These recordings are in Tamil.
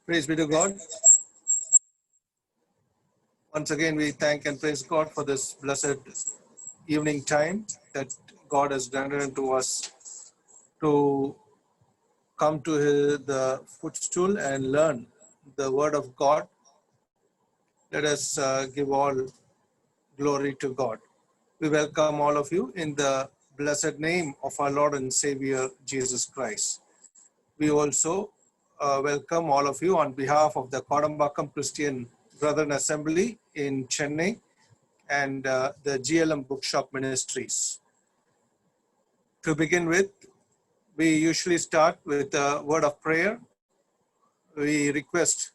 Praise be to God. Once again, we thank and praise God for this blessed evening time that God has granted unto us to come to the footstool and learn the word of God. Let us give all glory to God. We welcome all of you in the blessed name of our Lord and Savior, Jesus Christ. We also welcome all of you on behalf of the Kodambakkam Christian Brethren Assembly in Chennai and the GLM Bookshop Ministries. To begin with, we usually start with a word of prayer. We request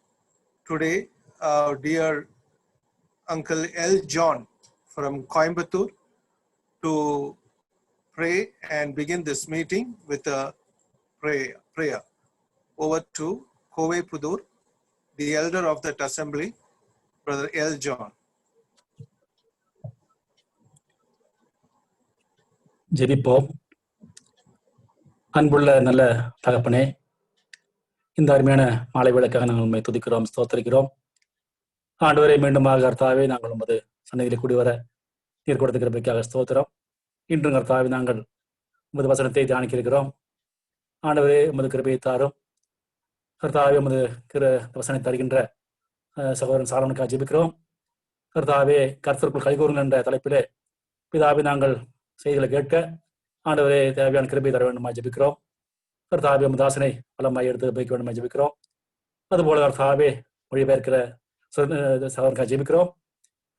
today our dear Uncle L. John from Coimbatore to pray and begin this meeting with a prayer. Over to Kovaipudur, the elder of that assembly, Brother L. John. ஜெபிப்போம். அன்புள்ள நல்ல தகப்பனே, இந்த அருமையான மாலை வேளைக்காக நாங்கள் உண்மை துதிக்கிறோம், ஸ்தோத்திரிக்கிறோம். ஆண்டவரே, மீண்டுமாக கர்த்தாவே நாங்கள் உமது சன்னதியில் கூடி வர நீர் கொடுத்த கிருபைக்காக ஸ்தோத்திரம். இன்றும் கர்த்தாவே நாங்கள் உமது வசனத்தை தியானிக்க இருக்கிறோம். ஆண்டவரே, உமது கிருபையை தாரும். கர்த்தாவே, உமது வசனை தருகின்ற சகோதரன் சாலமனுக்காக ஜெபிக்கிறோம். கர்த்தாவே, கர்த்தருக்குள் கைகூறுங்கள் என்ற தலைப்பிலே பிதாவே நாங்கள் செய்திகளை கேட்க ஆண்டவரே தேவையான கிருபை தர வேண்டுமா ஜெபிக்கிறோம். கர்த்தாவே, உமது தாசனை பலமாய் எடுத்து வைக்க வேண்டுமா ஜெபிக்கிறோம். அதுபோல கர்த்தாவே மொழிபெயர்க்கிற சகோதரனுக்காக ஜெபிக்கிறோம்.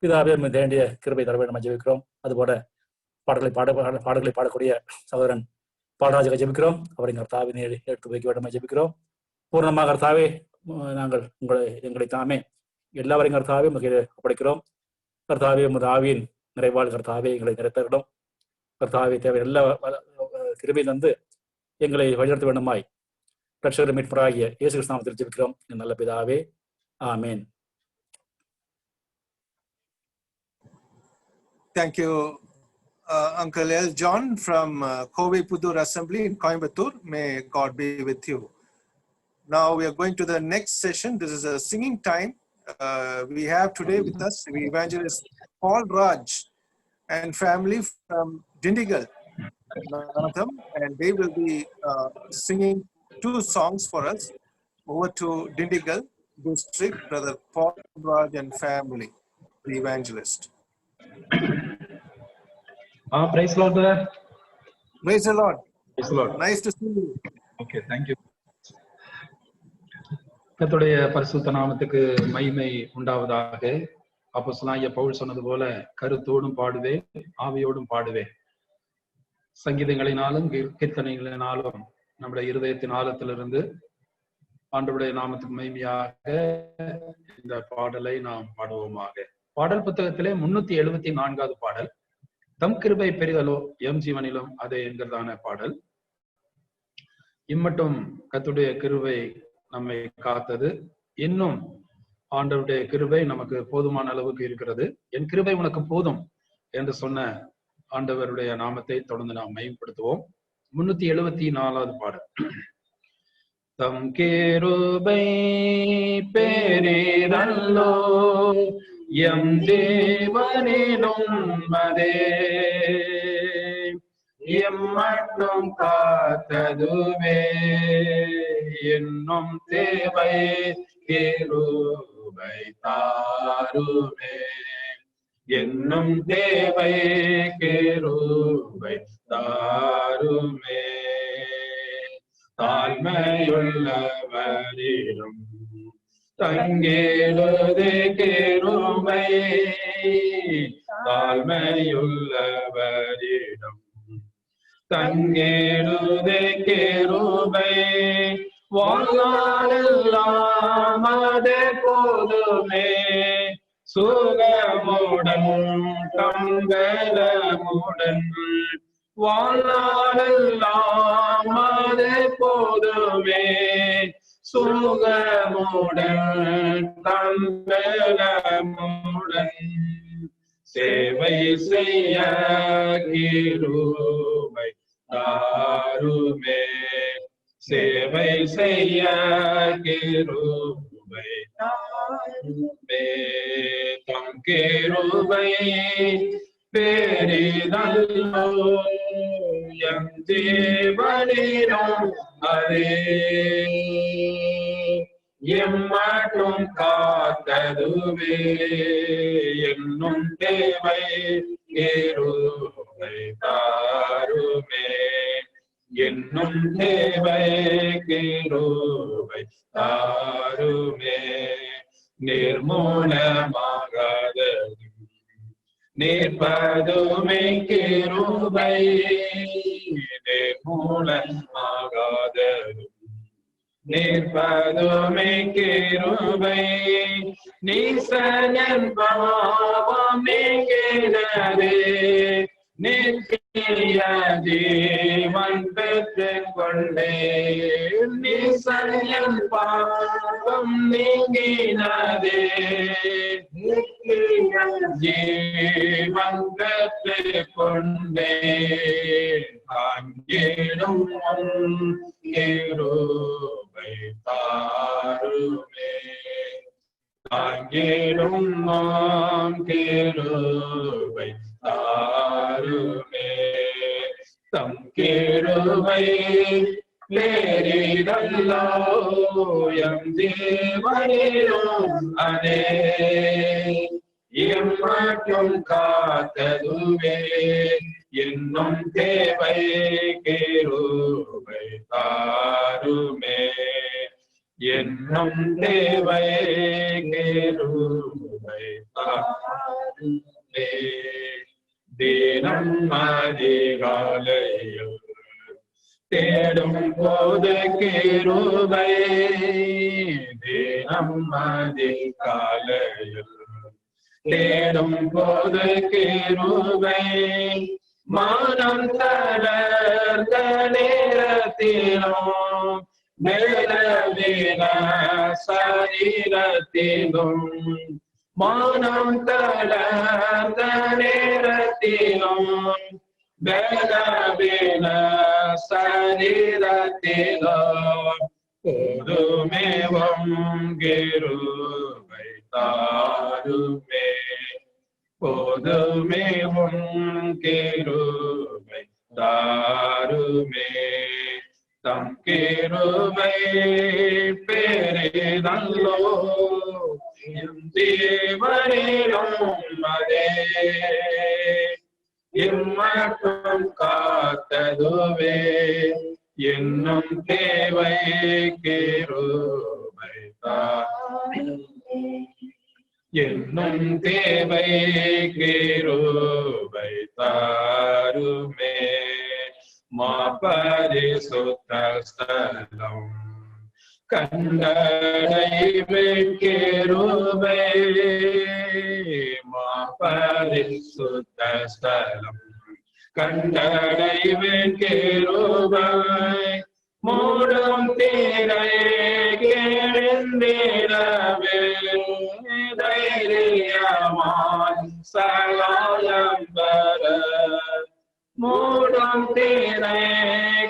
பிதாவே, வேண்டிய கிருபை தர வேண்டுமா ஜெபிக்கிறோம். அதுபோல பாடல்களை பாடக்கூடிய சகோதரன் பாடராஜாக ஜெபிக்கிறோம். அவரை கர்த்தாவே எடுத்து வைக்க வேண்டுமா ஜெபிக்கிறோம். பூர்ணமாக கர்த்தாவே நாங்கள் எங்களை தாமே எல்லாவரையும் கர்த்தாவே உங்களுக்கு ஒப்படைக்கிறோம். கர்த்தாவே, உமது ஆவியின் நிறைவாள் கர்த்தாவே எங்களை நிறைத்தரணும். கர்த்தாவே தேவை எல்லா கிருபை தந்து எங்களை வழிநடத்த வேண்டுமாய் ரட்சகர் மீட்பராகிய இயேசு கிறிஸ்து நாமத்தில் ஜெபிக்கிறோம் நல்ல பிதாவே, ஆமென். Thank you, Uncle L. John from Kovaipudur Assembly in Coimbatore. May God be with you. Now we are going to the next session. This is a singing time. We have today with us the evangelist Paul Raj and family from Dindigul, and they will be singing 2 songs for us. Over to Dindigul district, Brother Paul Raj and family, the evangelist. Praise the Lord, brother. Praise the Lord. Praise the Lord. Nice to see you. Okay, thank you. கர்த்தருடைய பரிசுத்த நாமத்துக்கு மகிமை உண்டாவதாக. அப்போஸ்தலனாகிய பவுல் சொன்னது போல கருத்தோடும் பாடுவேன், ஆவியோடும் பாடுவேன். சங்கீதங்களினாலும் கீர்த்தனைகளினாலும் நம்முடைய இருதயத்தின் ஆழத்திலிருந்து ஆண்டவருடைய நாமத்துக்கு மகிமையாக இந்த பாடலை நாம் பாடுவோமாக. பாடல் புத்தகத்திலே 374வது பாடல், தம் கிருபை பெரிதலோ எம் ஜீவனிலும் அதே என்கிறதான பாடல். இம்மட்டும் கர்த்தருடைய கிருபை நம்மை காத்தது, இன்னும் ஆண்டவருடைய கிருபை நமக்கு போதுமான அளவுக்கு இருக்கிறது. என் கிருபை உனக்கு போதும் என்று சொன்ன ஆண்டவருடைய நாமத்தை தொடர்ந்து நாம் மகிமைப்படுத்துவோம். 374வது பாடல். தம் கிருபை பெரிதல்லோ எம் தேவனிலும் அதே எம்மட்டும் காத்ததுவே என்னும் தேவை கிருபை தாருமே என்னும் தேவை கிருபை தாருமே தாழ்மையுள்ளவரிடம் தங்கேடுதே கிருபை தாழ்மையுள்ளவரிடம் தங்கேடுதே கிருபை வாழ்நாளெல்லாம் அதே போதுமே சுகமுடன் கங்கலமுடன் வாழ்நாளெல்லாம் அதே போதுமே சுகமுடன் கங்கலமுடன் சேவை செய்ய கிருபை தாருமே சேவை செய்ய கிருபை தாருமே. தம் கிருபை பெரிதல்லோ எம் ஜீவனிலும் அதே எம்மட்டும் காத்ததுவே என்னும் தேவை கிருபை தாருமே. என்னும் தேவை கிருபை தாருமே. நிர்மூலமாகாதது நிற்பதுமே கிருபை நிர்மூலமாகாதது நிற்பதுமே கிருபை. நீசன் பாவம் நீங்கினதே நிற்கிய ஜீவன் பெற்றுக் கொண்டே. நீசன் பாவம் நீங்கினதே நிற்கிய ஜீவன் பெற்றுக் கொண்டே. அங்கேடும் கிருபை தாருமே. அங்கேடும் கிருபை தாருமே. தம் கிருபை பெரிதல்லோ எம் ஜீவனிலும் அதே எம்மட்டும் காத்ததுவே என்னும் தேவை கிருபை தாருமே. என்னும் தேவை கிருபை தாருமே. தினம் அதிகாலையில் தேடும் போது கிருபை. தினம் அதிகாலையில் தேடும் போது கிருபை. மானம் தளர்ந்த நேரத்திலும் மேலவீன சரீரத்திலும் மானம் தளர்ந்த நேரத்திலும் மேலவீன சரீரத்திலும் போதுமேவும் கிருபை தாருமே. போதுமேவும் கிருபை தாருமே. தம் கிருபை பெரிதல்லோ எம் ஜீவனிலும் அதே எம்மட்டும் காத்ததுவே என்னும் தேவை கிருபை தாருமே. என்னும் தேவை கிருபை தாருமே. மாபரிசுத்த ஸ்தலம் கண்டடைவேன் கிருபை. மாபரிசுத்த ஸ்தலம் கண்டடைவேன் கிருபை. மூடும் தீரை கேந்திரவே தைரியமான் சகாயம் பெற. மூடும் தீரை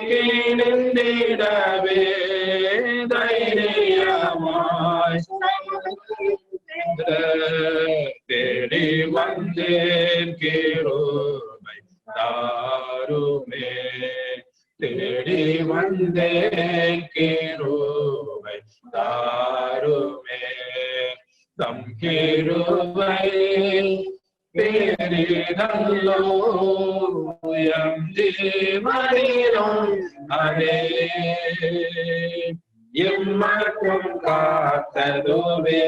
கேந்திரவே தைரியமாய் தேடி வந்தேன் கிருபை தாருமே. தேடி வந்தேன் கிருபை தாருமே. தம் கிருபை பெரிதல்லோ எம் ஜீவனிலும் அதே எம்மட்டும் காத்ததுவே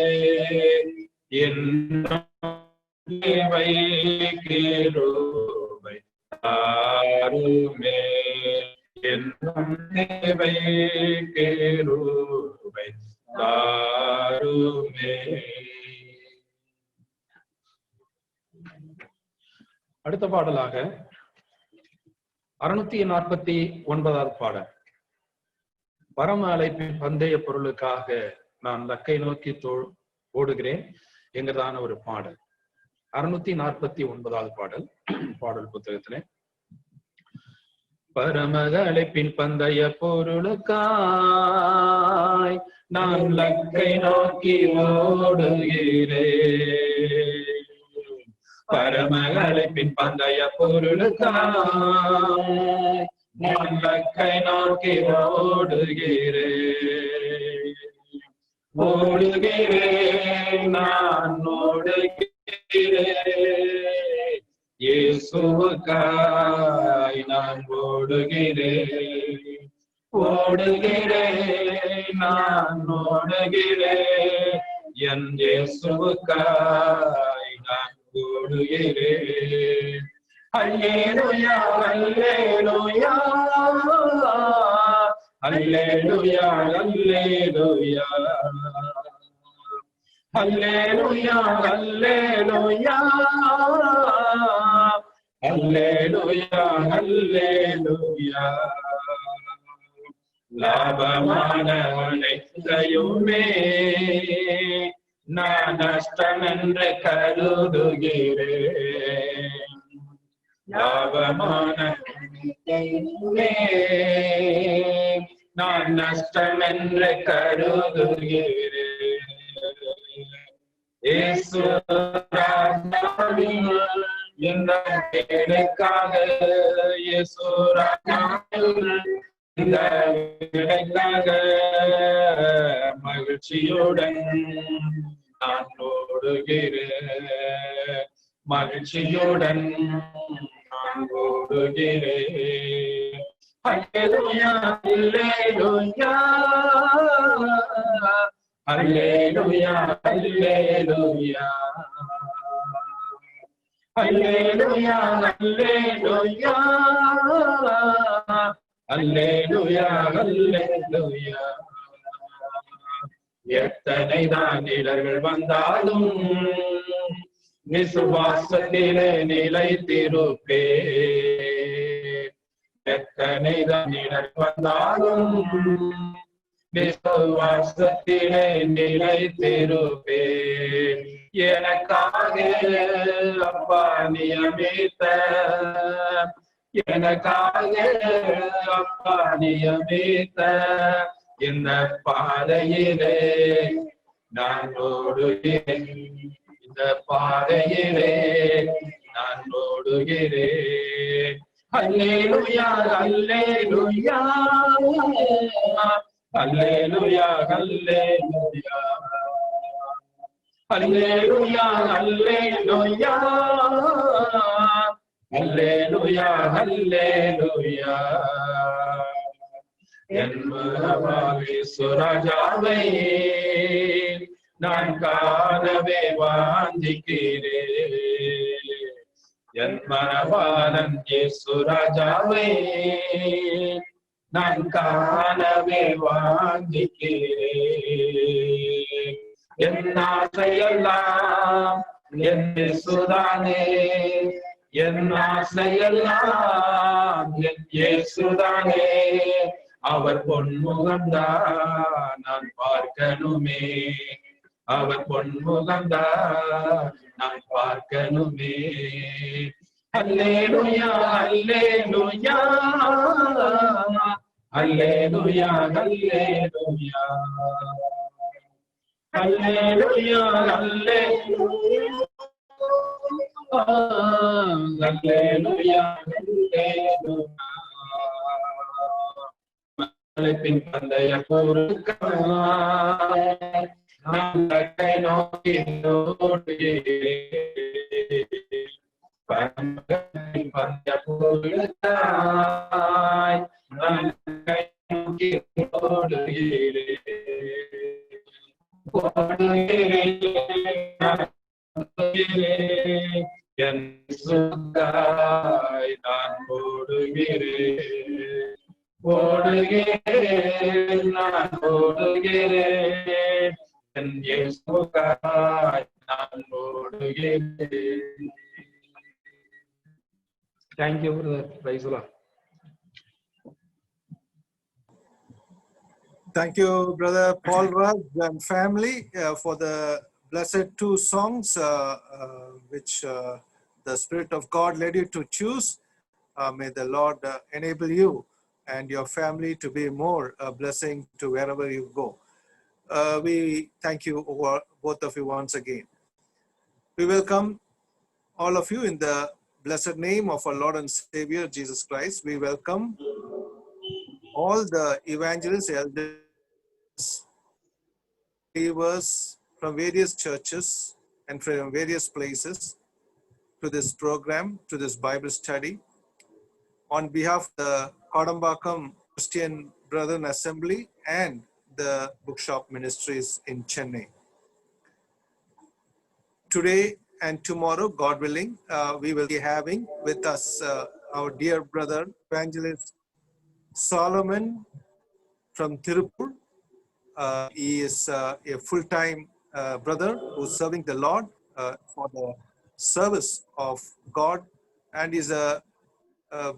என்னும் தேவை கிருபை தாருமே. என்னும் தேவை கிருபை தாருமே. அடுத்த பாடலாக 649வது பாடல். பரம அழைப்பின் பந்தய பொருளுக்காக நான் லக்கை நோக்கி ஓடுகிறேன் என்கிறதான ஒரு பாடல். 649வது பாடல் பாடல் புத்தகத்திலே பரமகளிப்பின் பந்தய பொருளுக்காய் நான் லக்கை நோக்கி ஓடுகிறேன். பரமகளிப்பின் பந்தய பொருளுக்காய் நான் லக்கை நோக்கி ஓடுகிறேன். ஓடுகிறேன், நான் ஓடுகிறேன், இயேசுவுக்காய் நான் ஓடுகிறேன். ஓடுகிறேன், நான் ஓடுகிறேன், என் இயேசுவுக்காய் நான் ஓடுகிறேன். அல்லேலூயா, அல்லேலூயா, அல்லேலூயா, அல்லேலூயா, அல்லேலூயா, அல்லேலூயா, அல்லேலூயா, அல்லேலூயா. லாபமான அனைத்தையுமே நான் நஷ்டம் என்று கருதுகிறேன். லாபமான அனைத்தையுமே நான் நஷ்டம் என்று கருதுகிறேன். இயேசு ராஜாவின் இந்த வேலைக்காக, இயேசு ராஜாவின் இந்த வேலைக்காக மகிழ்ச்சியுடன் நான் ஓடுகிறேன். மகிழ்ச்சியுடன் நான் ஓடுகிறேன். அல்லேலூயா, அல்லேலூயா, அல்லேலூயா, அல்லேலூயா, அல்லேலூயா, அல்லேலூயா, அல்லேலூயா, அல்லேலூயா. எத்தனை தான் இடர்கள் வந்தாலும் விசுவாசத்திலே நிலைத்திருப்பேன். எத்தனை தான் இடர்கள் வந்தாலும் விசுவாசத்திலே நிலைத்திருப்பேன். எனக்காக அப்பா நியமித்த, எனக்காக அப்பா நியமித்த இந்த பாதையிலே நான் ஓடுகிறேன். இந்த பாதையிலே நான் ஓடுகிறேன். அல்லேலூயா, அல்லேலூயா, அல்லேலூயா, அல்லேலூயா, அல்லேலூயா, அல்லேலூயா, அல்லேலூயா, அல்லேலூயா. என் சுராஜாவை நான் காணவே வாஞ்சிக்கிறேன். என் மனவாளன் இயேசுராஜாவை நான் காணவே வாஞ்சிக்கிறேன். என் ஆசையெல்லாம் என் இயேசுதானே, என் ஆசையெல்லாம் என் இயேசுதானே. அவர் பொன்முகம்தான் நான் பார்க்கணுமே, அவர் பொன்முகம்தான் நான் பார்க்கணுமே. அல்லேலூயா, அல்லேலூயா, அல்லேலூயா, அல்லேலூயா, அல்லேலூயா, அல்லேலூயா, அல்லேலூயா, அல்லேலூயா. பின் பந்தய பொருளுக்காய் நான் லக்கை நோக்கி ஓடுகிறேன். பந்தய பொருளுக்காய் நான் லக்கை நோக்கி ஓடுகிறேன். ஓடுகிறேன், என் சுகாய் நான் ஓடுகிறேன். ஓடுகிறேன், நான் ஓடுகிறேன், என் இயேசுவுக்காய் நான் ஓடுகிறேன். Thank you, brother. Praise the Lord. Thank you, Brother Paul Raj and family, for the blessed two songs which the Spirit of God led you to choose. May the Lord enable you and your family to be more a blessing to wherever you go. We thank you, both of you, once again. We welcome all of you in the blessed name of our Lord and Savior, Jesus Christ. We welcome all the evangelists, elders, believers from various churches and from various places to this program, to this Bible study. On behalf of the Kodambakam Christian Brethren Assembly and the Bookshop Ministries in Chennai. Today and tomorrow, God willing, we will be having with us our dear brother, Evangelist Solomon from Tirupur. He is a full-time brother who's serving the Lord for the service of God, and is a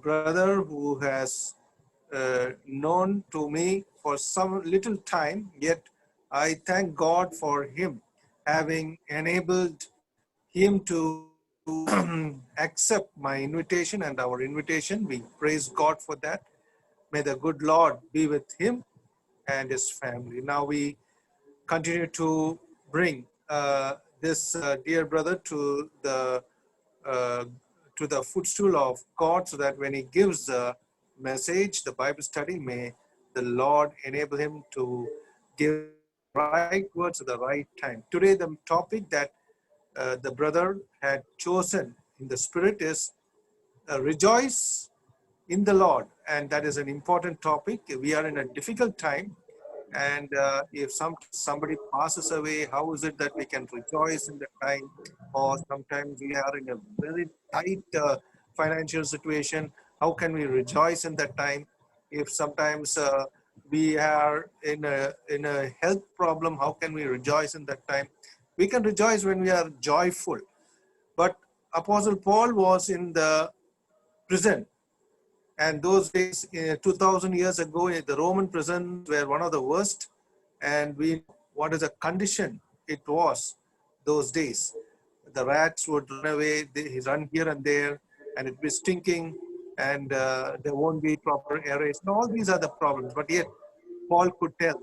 brother who has known to me for some little time, yet I thank God for him having enabled him to accept my invitation and our invitation. We praise God for that. May the good Lord be with him and his family. Now we continue to bring this dear brother uh, to the footstool of God, so that when he gives the message, the Bible study, may the Lord enable him to give right words at the right time. Today, the topic that the brother had chosen in the spirit is rejoice in the Lord, and that is an important topic. We are in a difficult time, and if somebody passes away, how is it that we can rejoice in the time? Or sometimes we are in a very tight financial situation. How can we rejoice in that time? If sometimes we are in a health problem, how can we rejoice in that time? We can rejoice when we are joyful. But Apostle Paul was in the prison, and those days, 2000 years ago, the Roman prisons were one of the worst. And we know what is the condition it was those days. The rats would run away, they run here and there, and it'd be stinking, and there won't be proper aeration. All these are the problems. But yet, Paul could tell,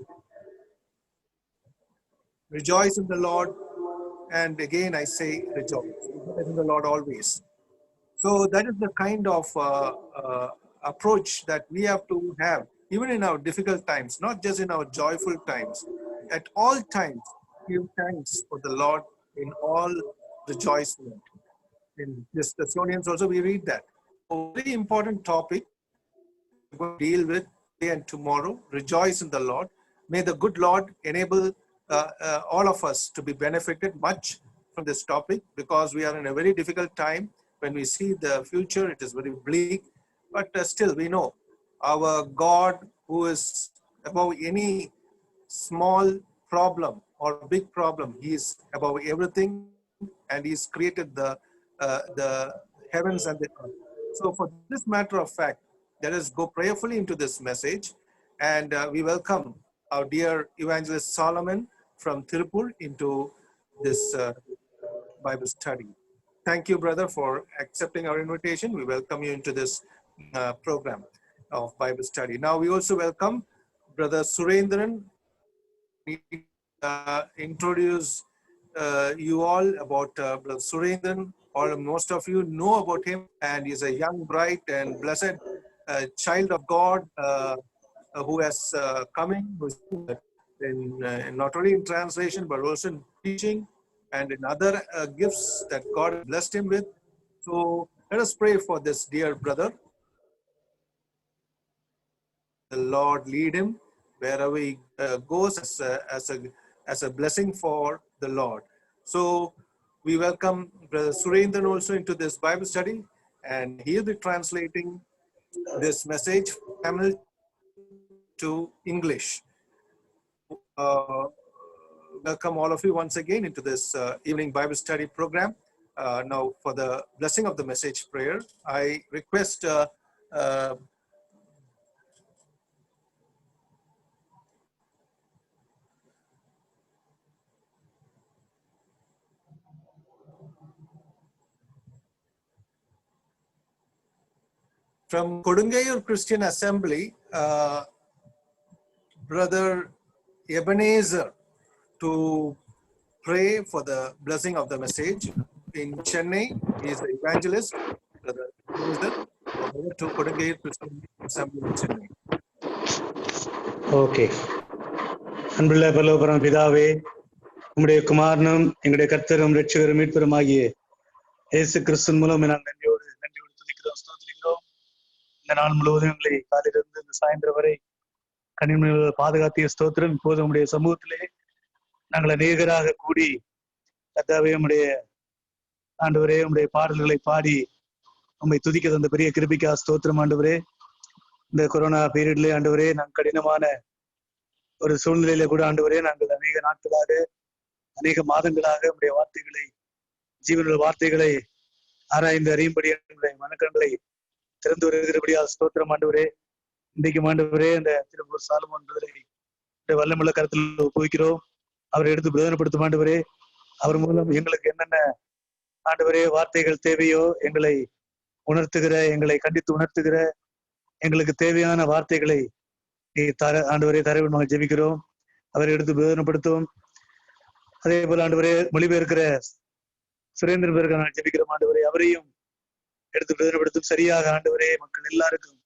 rejoice in the Lord. And again, I say, rejoice. Rejoice in the Lord always. So that is the kind of approach that we have to have, even in our difficult times, not just in our joyful times. At all times, give thanks for the Lord in all rejoicing. In this Thessalonians also we read that. A very important topic we're going to deal with today and tomorrow. Rejoice in the Lord. May the good Lord enable all of us to be benefited much from this topic, because we are in a very difficult time. When we see the future, it is very bleak, but still we know our God, who is above any small problem or big problem. He is above everything, and He's created the heavens and the earth. So for this matter of fact, let us go prayerfully into this message, and we welcome our dear evangelist Solomon from Tirupur into this Bible study. Thank you, brother, for accepting our invitation. We welcome you into this program of Bible study. Now we also welcome Brother Surendran. Introduce you all about Brother Surendran. Or most of you know about him, and he's a young, bright, and blessed child of God who has coming, who's in not only in translation but also in teaching and in other gifts that God blessed him with. So let us pray for this dear brother. The Lord lead him wherever he goes as a blessing for the Lord. So we welcome Brother Surendran also into this Bible study, and he'll be translating this message from Tamil to English. Welcome all of you once again into this evening Bible study program. Now for the blessing of the message prayer, I request From Kodungayur Christian Assembly, Brother Ebenezer to pray for the blessing of the message. In Chennai, he is the evangelist, Brother Ebenezer, to Kodungayur Christian Assembly in Chennai. Okay. அன்புள்ள பரலோகபரம பிதாவே, உம்முடைய குமாரனும் எங்களுடைய கர்த்தரும் இரட்சகரும் மீட்பரும் ஆகிய இயேசு கிறிஸ்துவின் மூலம் நாங்கள் நன்றியோடு துதிக்கிறோம், ஸ்தோத்திரிக்கிறோம். இந்த நாள் முழுவதும் எங்களை காலையிலிருந்து இந்த சாயந்தரம் வரை கனிமொழி பாதுகாத்திய ஸ்தோத்திரம். இப்போது உம்முடைய சமூகத்திலே நாங்கள் அநேகராக கூடி கர்த்தாவே உம்முடைய ஆண்டவரே உம்முடைய பாடல்களை பாடி உம்மை துதிக்க தந்த பெரிய கிருபைக்காக ஸ்தோத்திரம் ஆண்டவரே. இந்த கொரோனா பீரியட்ல ஆண்டவரே நாங்கள் கடினமான ஒரு சூழ்நிலையில கூட ஆண்டவரே நாங்கள் அநேக நாட்களாக அநேக மாதங்களாக உடைய வார்த்தைகளை ஜீவனுள்ள வார்த்தைகளை ஆராய்ந்து அறியும்படி எங்களுடைய மனக்கண்களை திறந்து வருகிறபடியா ஸ்தோத்திரம் ஆண்டவரே. இன்றைக்கு ஆண்டவரே அந்த திருப்பூர் சாலமோன் வல்லமுள்ள கருத்தில் ஒப்புவிக்கிறோம். அவரை எடுத்து பிரயோஜனப்படுத்தும் ஆண்டவரே. அவர் மூலம் எங்களுக்கு என்னென்ன ஆண்டவரே வார்த்தைகள் தேவையோ எங்களை உணர்த்துகிற, எங்களை கண்டித்து உணர்த்துகிற, எங்களுக்கு தேவையான வார்த்தைகளை நீ ஆண்டவரே தரவில் நாங்கள் ஜெபிக்கிறோம். அவரை எடுத்து பிரயோஜனப்படுத்தும். அதே போல ஆண்டவரே மொழிபெயர்க்கிற சுரேந்திரன் பேருக்கு நாங்கள் ஜெபிக்கிறோம் ஆண்டவரே. அவரையும் எடுத்து பிரயோஜனப்படுத்தும். சரியாக ஆண்டவரே மக்கள் எல்லாருக்கும்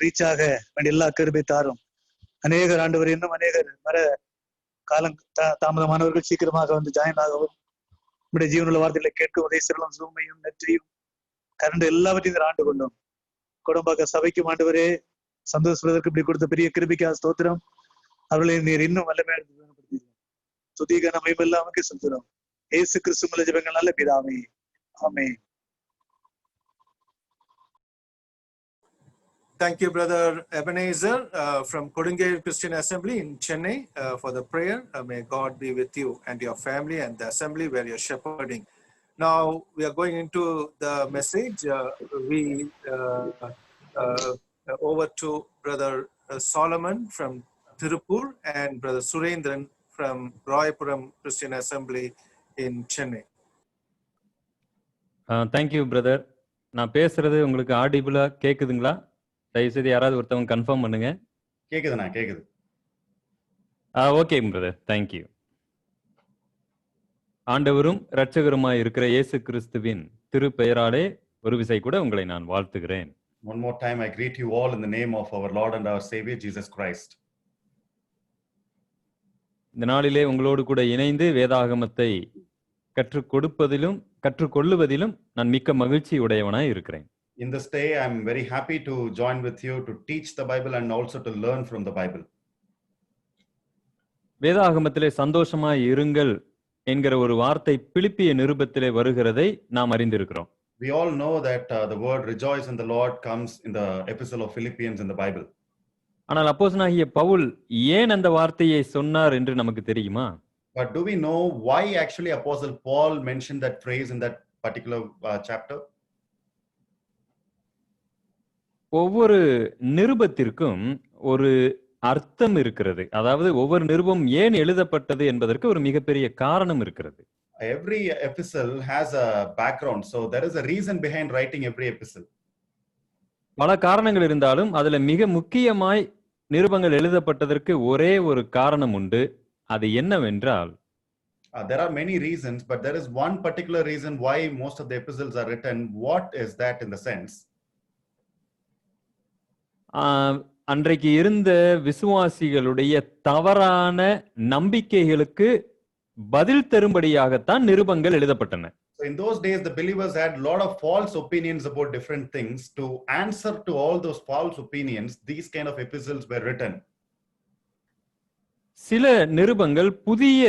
ரீச் ஆக வேண்டிய எல்லா கிருபை தாரும். அநேகர் ஆண்டவர் இன்னும் அநேகர் வர காலம் தாமதமானவர்கள் சீக்கிரமாக வந்து ஜாயின் ஆகவும் நம்முடைய ஜீவனுள்ள வார்த்தைகளை கேட்கும் உதவி சிறலும் சூமையும் நெற்றியும் கரண்ட் எல்லாவற்றையும் ஆண்டு கொண்டோம். குடம்பாக்க சபைக்கும் ஆண்டவரே சந்தோஷப்படுவதற்கு இப்படி கொடுத்த பெரிய கிருபைக்காக ஸ்தோத்திரம். அவர்களை நீர் இன்னும் வல்லமையாக துதிக்கான மகிமை நமக்கு செலுத்துகிறோம். இயேசு கிறிஸ்து மூலம் ஜெபங்கள் நல்ல பிதாவே, ஆமென். Thank you, Brother Ebenezer, from Kodungayur Christian Assembly in Chennai, for the prayer. May God be with you and your family and the assembly where you're shepherding. Now we are going into the message. Over to Brother Solomon from Tirupur and Brother Surendran from Royapuram Christian Assembly in Chennai. Thank you, brother. நான் பேசுறது உங்களுக்கு ஆடிபிளா கேக்குதுங்களா? தயவுசெய்து யாராவது ஒருத்தவங்க கன்ஃபார்ம் பண்ணுங்க. கேக்குதுண்ணா, கேக்குது. Okay brother, thank you. ஆண்டவரும் இரட்சகருமாய் இருக்கிற இயேசு கிறிஸ்துவின் திருப்பெயராலே ஒரு விசை கூட உங்களை நான் வாழ்த்துகிறேன். One more time I greet you all in the name of our Lord and our Savior Jesus Christ. இந்த நாளிலே உங்களோடு கூட இணைந்து வேதாகமத்தை கற்றுக் கொடுப்பதிலும் கற்றுக்கொள்ளுவதிலும் நான் மிக்க மகிழ்ச்சி உடையவனாய் இருக்கிறேன். In this day I am very happy to join with you to teach the Bible and also to learn from the Bible. வேதாகமத்திலே சந்தோஷமாய் இருங்கள் என்கிற ஒரு வார்த்தை பிலிப்பிய நிருபத்திலே வருகிறதை நாம் அறிந்திருக்கிறோம். We all know that the word rejoice in the Lord comes in the epistle of Philippians in the Bible. ஆனால் அப்போஸ்தலனாகிய பவுல் ஏன் அந்த வார்த்தையை சொன்னார் என்று நமக்கு தெரியுமா? But do we know why actually Apostle Paul mentioned that phrase in that particular chapter? ஒவ்வொரு நிருபத்திற்கும் ஒரு அர்த்தம் இருக்கிறது. அதாவது ஒவ்வொரு நிருபம் ஏன் எழுதப்பட்டது என்பதற்கு ஒரு மிகப்பெரிய காரணம் இருக்கிறது. Every epistle has a background, so there is a reason behind writing every epistle. பல காரணங்கள் இருந்தாலும் அதுல மிக முக்கியமாய் நிருபங்கள் எழுதப்பட்டதற்கு ஒரே ஒரு காரணம் உண்டு. அது என்னவென்றால் there are many reasons, but there is one particular reason why most of the epistles are written. What is that in the sense? அன்றைக்கு இருந்த விசுவாசிகளுடைய தவறான நம்பிக்கைகளுக்கு பதில் தரும்படியாகத்தான் நிருபங்கள் எழுதப்பட்டன. So in those days the believers had a lot of false opinions about different things. To answer to all those false opinions, these kind of epistles were written. சில நிருபங்கள் புதிய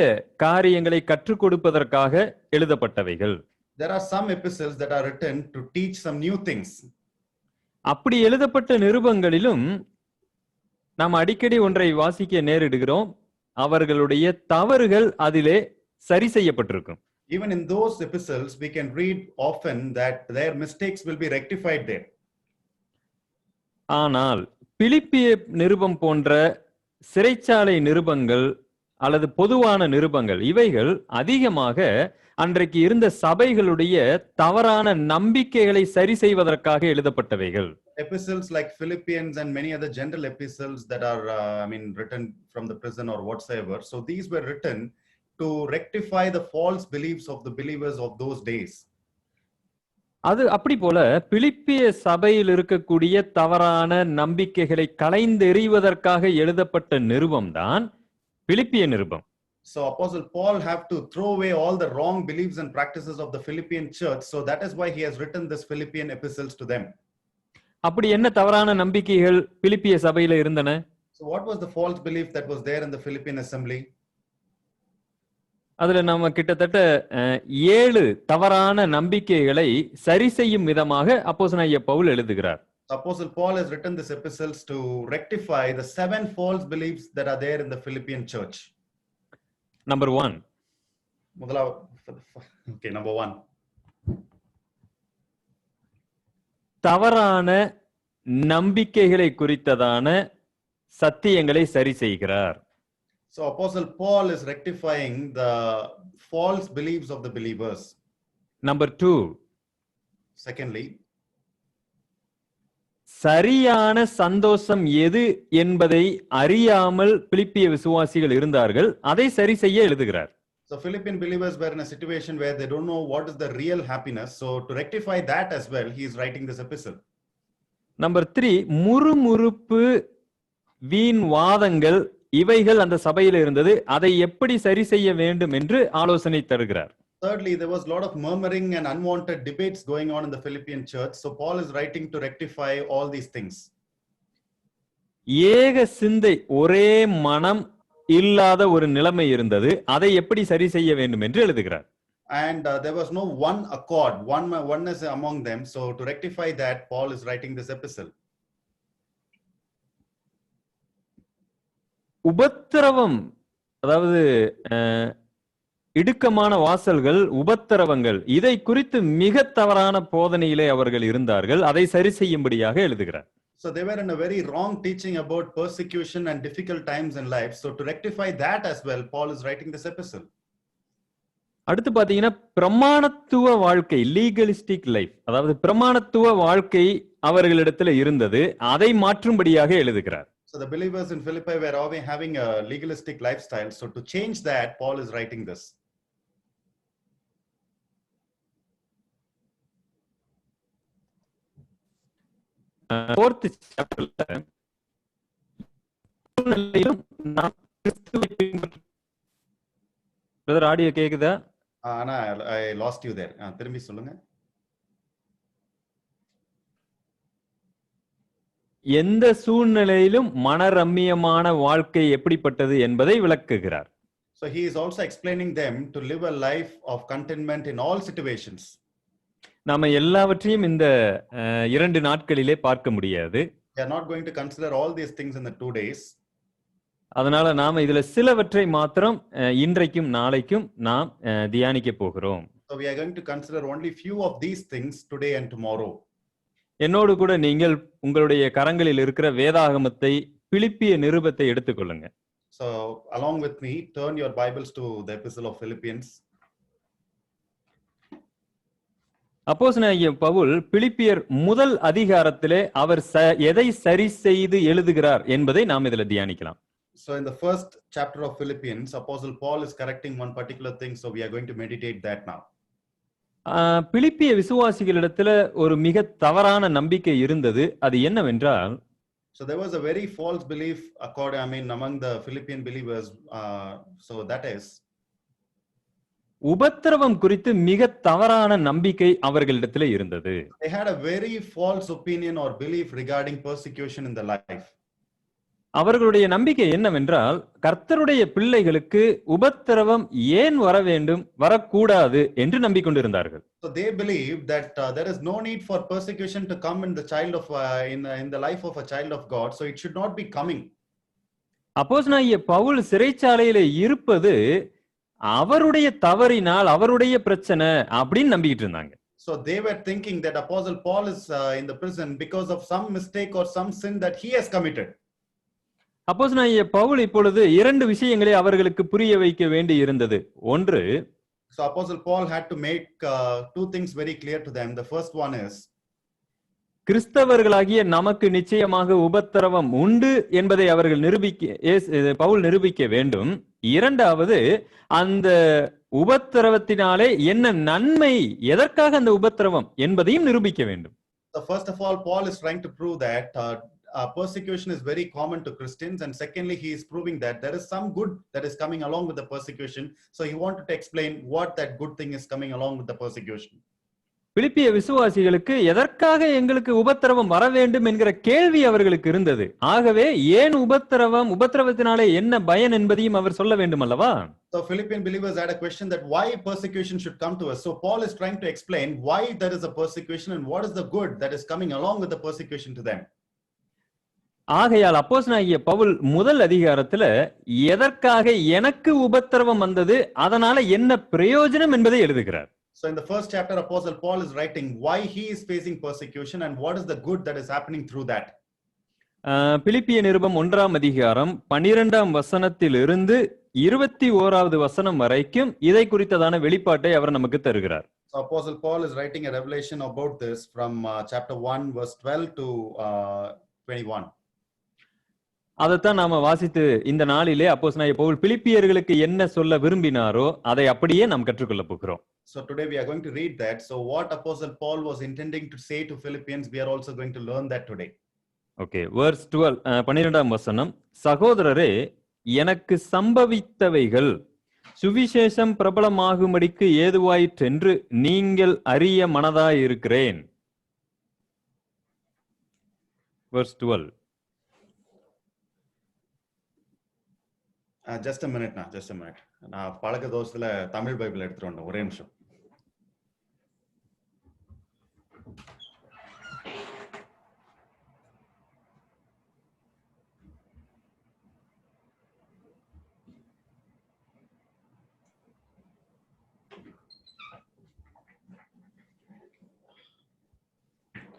காரியங்களை கற்றுக் கொடுப்பதற்காக எழுதப்பட்டவைகள். There are some epistles that are written to teach some new things. அப்படி எழுதப்பட்ட நிருபங்களிலும் நாம் அடிக்கடி ஒன்றை வாசிக்க நேரிடுகிறோம். அவர்களுடைய தவறுகள் அதிலே சரி செய்யப்பட்டிருக்கும். Even in those epistles we can read often that their mistakes will be rectified there. ஆனால் பிலிப்பிய நிருபம் போன்ற சிறைச்சாலை நிருபங்கள் அல்லது பொதுவான நிருபங்கள் இவைகள் அதிகமாக அன்றைக்கு இருந்த சபைகளுடைய தவறான நம்பிக்கைகளை சரி செய்வதற்காக எழுதப்பட்டவைகள். epistles like Philippians and many other general epistles that are, written from the prison or whatsoever. So these were written to rectify the false beliefs of the believers of those days. அது அப்படி போல பிலிப்பிய சபையில் இருக்கக்கூடிய தவறான நம்பிக்கைகளை களைந்தெறிவதற்காக எழுதப்பட்ட நிருபம் தான் பிலிப்பிய நிருபம். So Apostle Paul have to throw away all the wrong beliefs and practices of the Philippian church. So that is why he has written this Philippian epistles to them. அப்படி என்ன தவறான நம்பிக்கைகள் பிலிப்பிய சபையில இருந்தன? So what was the false belief that was there in the Philippian assembly? அதுல நம்ம கிட்டத்தட்ட 7 தவறான நம்பிக்கைகளை சரி செய்யும் விதமாக அப்போஸ்தலனாகிய பவுல் எழுதுகிறார். Apostle Paul has written these epistles to rectify the 7 false beliefs that are there in the Philippian church. Number 1. Okay, number 1. தவறான நம்பிக்கைகளை குறித்ததான சத்தியங்களை சரி செய்கிறார். So Apostle Paul is rectifying the false beliefs of the believers. Number 2. Secondly, சரியான சந்தோஷம் எது என்பதை அறியாமல் பிலிப்பிய விசுவாசிகள் இருந்தார்கள். அதை சரி செய்ய எழுதுகிறார். So Philippian believers were in a situation where they don't know what is the real happiness. So to rectify that as well, he is writing this epistle. Number 3, முறுமுறுப்பு, வீண் வாதங்கள் இவைகள் அந்த சபையில் இருந்தது. அதை எப்படி சரி செய்ய வேண்டும் என்று ஆலோசனை தருகிறார். Thirdly, there was a lot of murmuring and unwanted debates going on in the Philippian church. So Paul is writing to rectify all these things. ஏக சிந்தை, ஒரே மனம் இல்லாத ஒரு நிலைமை இருந்தது. அதை எப்படி சரி செய்ய வேண்டும் என்று எழுதுகிறார். And there was no one accord, oneness among them. So to rectify that, Paul is writing this epistle. உபத்திரவம், அதாவது இடுக்கமான வாசல்கள், உபத்திரவங்கள், இதை குறித்து மிக தவறான போதனையிலே அவர்கள் இருந்தார்கள். அதை சரி செய்யும்படியாக எழுதுகிறார். So they were in a very wrong teaching about persecution and difficult times in life. So to rectify that as well, Paul is writing this epistle. அடுத்து பாத்தீங்கன்னா பிரமாணத்துவ வாழ்க்கை, லீகலிஸ்டிக் லைஃப், அதாவது பிரமாணத்துவ வாழ்க்கை அவர்களிடத்துல இருந்தது. அதை மாற்றும்படியாக எழுதுகிறார். So the believers in Philippi were always having a legalistic lifestyle. So to change that, Paul is writing this. Fourth chapterல பிரதர் ஆடியோ கேக்குதா? Anna, I lost you there. திரும்பி சொல்லுங்க. எந்த சூழ்நிலையிலும் மனரம்மியமான வாழ்க்கை எப்படிப்பட்டது என்பதை விளக்குகிறார். So he is also explaining them to live a life of contentment in all situations. நாம எல்லாவற்றையும் இந்த 2 நாட்களிலே பார்க்க முடியாது. We are not going to consider all these things in the 2 days. அதனால நாம இதுல சிலவற்றை மாத்திரம் இன்றைக்கும் நாளைக்கும் நாம் தியானிக்க போகிறோம். So we are going to consider only few of these things today and tomorrow. என்னோடு கூட நீங்கள் உங்களுடைய கரங்களில் இருக்கிற வேதாகமத்தை, பிலிப்பிய நிருபத்தை எடுத்துக்கொள்ளுங்க. So along with me, turn your Bibles to the epistle of Philippians. அப்போஸ்தலனாகிய பவுல் பிலிப்பியர் முதல் அதிகாரத்திலே அவர் எதை சரி செய்து எழுதுகிறார் என்பதை நாம் இதில் தியானிக்கலாம். So in the first chapter of Philippians, Apostle Paul is correcting one particular thing. So we are going to meditate that now. பிலிப்பிய விசுவாசிகளிடத்துல ஒரு மிக தவறான நம்பிக்கை இருந்தது. அது என்னவென்றால், so there was a very false belief among the Philippian believers. So that is, உபத்திரவம் குறித்து மிக தவறான நம்பிக்கை அவர்களிடத்துல இருந்தது. They had a very false opinion or belief regarding persecution in their life. அவர்களுடைய நம்பிக்கை என்னவென்றால், கர்த்தருடைய பிள்ளைகளுக்கு உபத்திரவம் ஏன் வர வேண்டும், வரக்கூடாது என்று நம்பிக்கொண்டிருந்தார்கள். So they believed that there is no need for persecution to come in the child of in the life of a child of God, so it should not be coming. அப்போஸ்தலனாகிய பவுல் சிறைச்சாலையிலே இருப்பது அவருடைய தவறினால், அவருடைய பிரச்சனை அப்படின்னு நம்பிக்கிட்டு இருந்தாங்க. So they were thinking that Apostle Paul is in the prison because of some mistake or some sin that he has committed. அப்போஸ்தலனாகிய பவுல் இப்பொழுது 2 விஷயங்களை அவர்களுக்கு புரிய வைக்க வேண்டி இருந்தது. ஒன்று, so Apostle Paul had to make 2 things very clear to them. The first one is கிறிஸ்தவர்களாகிய நமக்கு நிச்சயமாக உபத்திரவம் உண்டு என்பதை அவர்கள் பவுல் நிரூபிக்க வேண்டும். இரண்டாவது, அந்த உபத்திரவத்தினாலே என்ன நன்மை, எதற்காக அந்த உபத்திரவம் என்பதையும் நிரூபிக்க வேண்டும். So first of all, Paul is trying to prove that persecution is very common to Christians, and secondly, he is proving that there is some good that is coming along with the persecution. So he wanted to explain what that good thing is coming along with the persecution. பிலிப்பிய விசுவாசிகளுக்கு எதற்காக எங்களுக்கு உபத்திரவம் வர வேண்டும் என்கிற கேள்வி அவர்களுக்கு இருந்தது. ஆகவே ஏன் உபத்திரவத்தினாலே என்ன பயன் என்பதையும் அவர் சொல்ல வேண்டும் அல்லவா? So Philippian believers had a question that why persecution should come to us. So Paul is trying to explain why there is a persecution and what is the good that is coming along with the persecution to them. ஆகையால் அப்போஸ்தலனாகிய பவுல் முதல் அதிகாரத்துல எதற்காக எனக்கு உபத்திரவம் வந்தது, அதனால என்ன பிரயோஜனம் என்பதை எழுதுகிறார். So in the first chapter, Apostle Paul is writing why he is facing persecution and what is the good that is happening through that. பிலிப்பிய நிருபம் 1ஆம் அதிகாரம் 12ஆம் வசனத்திலிருந்து 21வது வசனம் வரைக்கும் இதை குறித்ததான வெளிப்பாட்டை அவர் நமக்கு தருகிறார். So Apostle Paul is writing a revelation about this from chapter 1 verse 12 to 21. அதைத்தான் நாம வாசித்து இந்த நாளிலே அப்போஸ்தலனாகிய பவுல் பிலிப்பியர்களுக்கு என்ன சொல்ல விரும்பினாரோ அதை அப்படியே நாம் கற்றுக்கொள்ள போகிறோம். So today we are going to read that. So what Apostle Paul was intending to say to Philippians, we are also going to learn that today. Okay, verse 12, 12ஆம் வசனம். சகோதரரே, எனக்கு சம்பவித்தவைகள் சுவிசேஷம் பிரபலமாகும்படிக்கு ஏதுவாயிற்றென்று நீங்கள் அறிய மனதாயிருக்கிறேன். Verse 12. Just a minute. நான் பழக்க தோசத்துல தமிழ் பைபிள் எடுத்துட்டு வந்தேன், ஒரே நிமிஷம்.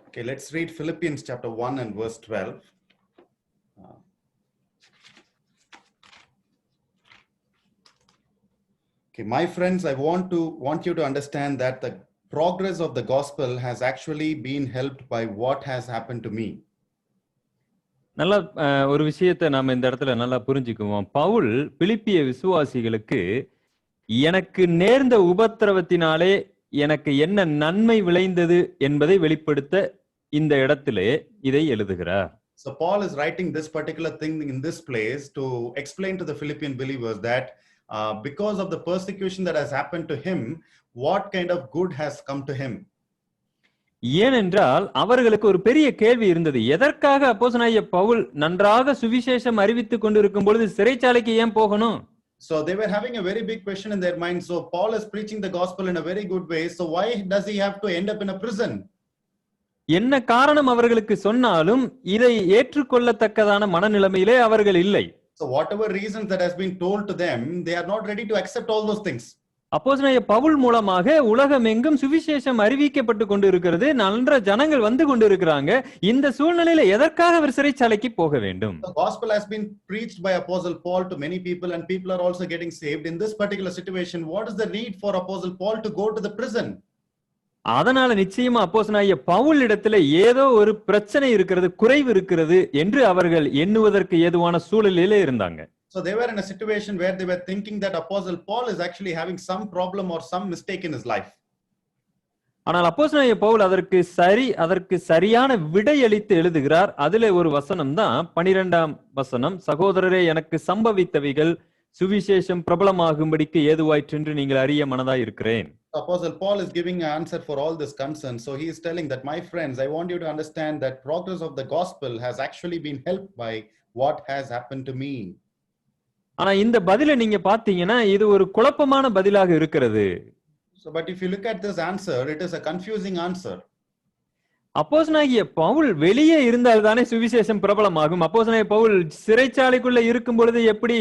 Okay, let's read Philippians chapter 1 and verse 12. Okay, my friends, I want you to understand that the progress of the gospel has actually been helped by what has happened to me. நல்ல ஒரு விஷயத்தை நாம இந்த இடத்துல நல்லா புரிஞ்சுக்குவோம். பவுல் பிலிப்பிய விசுவாசிகளுக்கு எனக்கு நேர்ந்த உபத்திரவத்தினாலே எனக்கு என்ன நன்மை விளைந்தது என்பதை வெளிப்படுத்த இந்த இடத்திலே இதை எழுதுகிறார். So Paul is writing this particular thing in this place to explain to the Philippian believers that because of the persecution that has happened to him, what kind of good has come to him. ஏனென்றால் அவர்களுக்கு ஒரு பெரிய கேள்வி இருந்தது. எதற்காக அப்போஸ்தலனாகிய பவுல் நன்றாக சுவிசேஷம் அறிவித்துக் கொண்டிருக்கும் பொழுது சிறைச்சாலைக்கு ஏன் போகணும்? So they were having a very big question in their mind. So Paul is preaching the gospel in a very good way. So why does he have to end up in a prison? என்ன காரணம் அவர்களுக்கு சொன்னாலும் இதை ஏற்றுக்கொள்ளத்தக்கதான மனநிலைமையிலே அவர்கள் இல்லை. So whatever reasons that has been told to them, they are not ready to accept all those things. அப்போஸ்தலனாகிய பவுல் மூலமாக உலகம் எங்கும் சுவிசேஷம் அறிவிக்கப்பட்டு கொண்டு இருக்கிறது, நல்ல ஜனங்கள் வந்து கொண்டு இருக்கிறாங்க. இந்த சூழ்நிலையில எதற்காக அவர் சிறைச்சாலைக்கு போக வேண்டும்? The gospel has been preached by Apostle Paul to many people and people are also getting saved. In this particular situation, what is the need for Apostle Paul to go to the prison? அதனால நிச்சயமா அப்போஸ்தலனாகிய பவுல் இடத்துல ஏதோ ஒரு பிரச்சனை இருக்கிறது, குறைவு இருக்கிறது என்று அவர்கள் எண்ணுவதற்கு ஏதுவான சூழலிலே இருந்தாங்க. So they were in a situation where they were thinking that Apostle Paul is actually having some problem or some mistake in his life. ஆனால் அப்போஸ்தலனாகிய பவுல் அதற்கு சரியான விடையளித்து எழுதுகிறார். அதுல ஒரு வசனம் தான் 12ஆம் வசனம். சகோதரரே, எனக்கு சம்பவித்தவைகள் சுவிசேஷம் பிரபலமாகும்படிக்கு ஏதுவாயிற்றென்று நீங்கள் அறிய மனதாய் இருக்கிறேன். Apostle Paul is giving an answer for all this concern. So he is telling that, my friends, I want you to understand that progress of the gospel has actually been helped by what has happened to me. ஆனா இந்த பதிலை நீங்க பாத்தீங்கன்னா இது ஒரு குழப்பமான பதிலாக இருக்கிறது. So but if you look at this answer, it is a confusing answer. அப்போஸ்தலனாகிய பவுல் வெளியே இருந்தால் தானே சுவிசேஷம் பிரபலமாகும். அப்போஸ்தலனாகிய பவுல் சிறைச்சாலைக்குள்ள இருக்கும் பொழுது எப்படி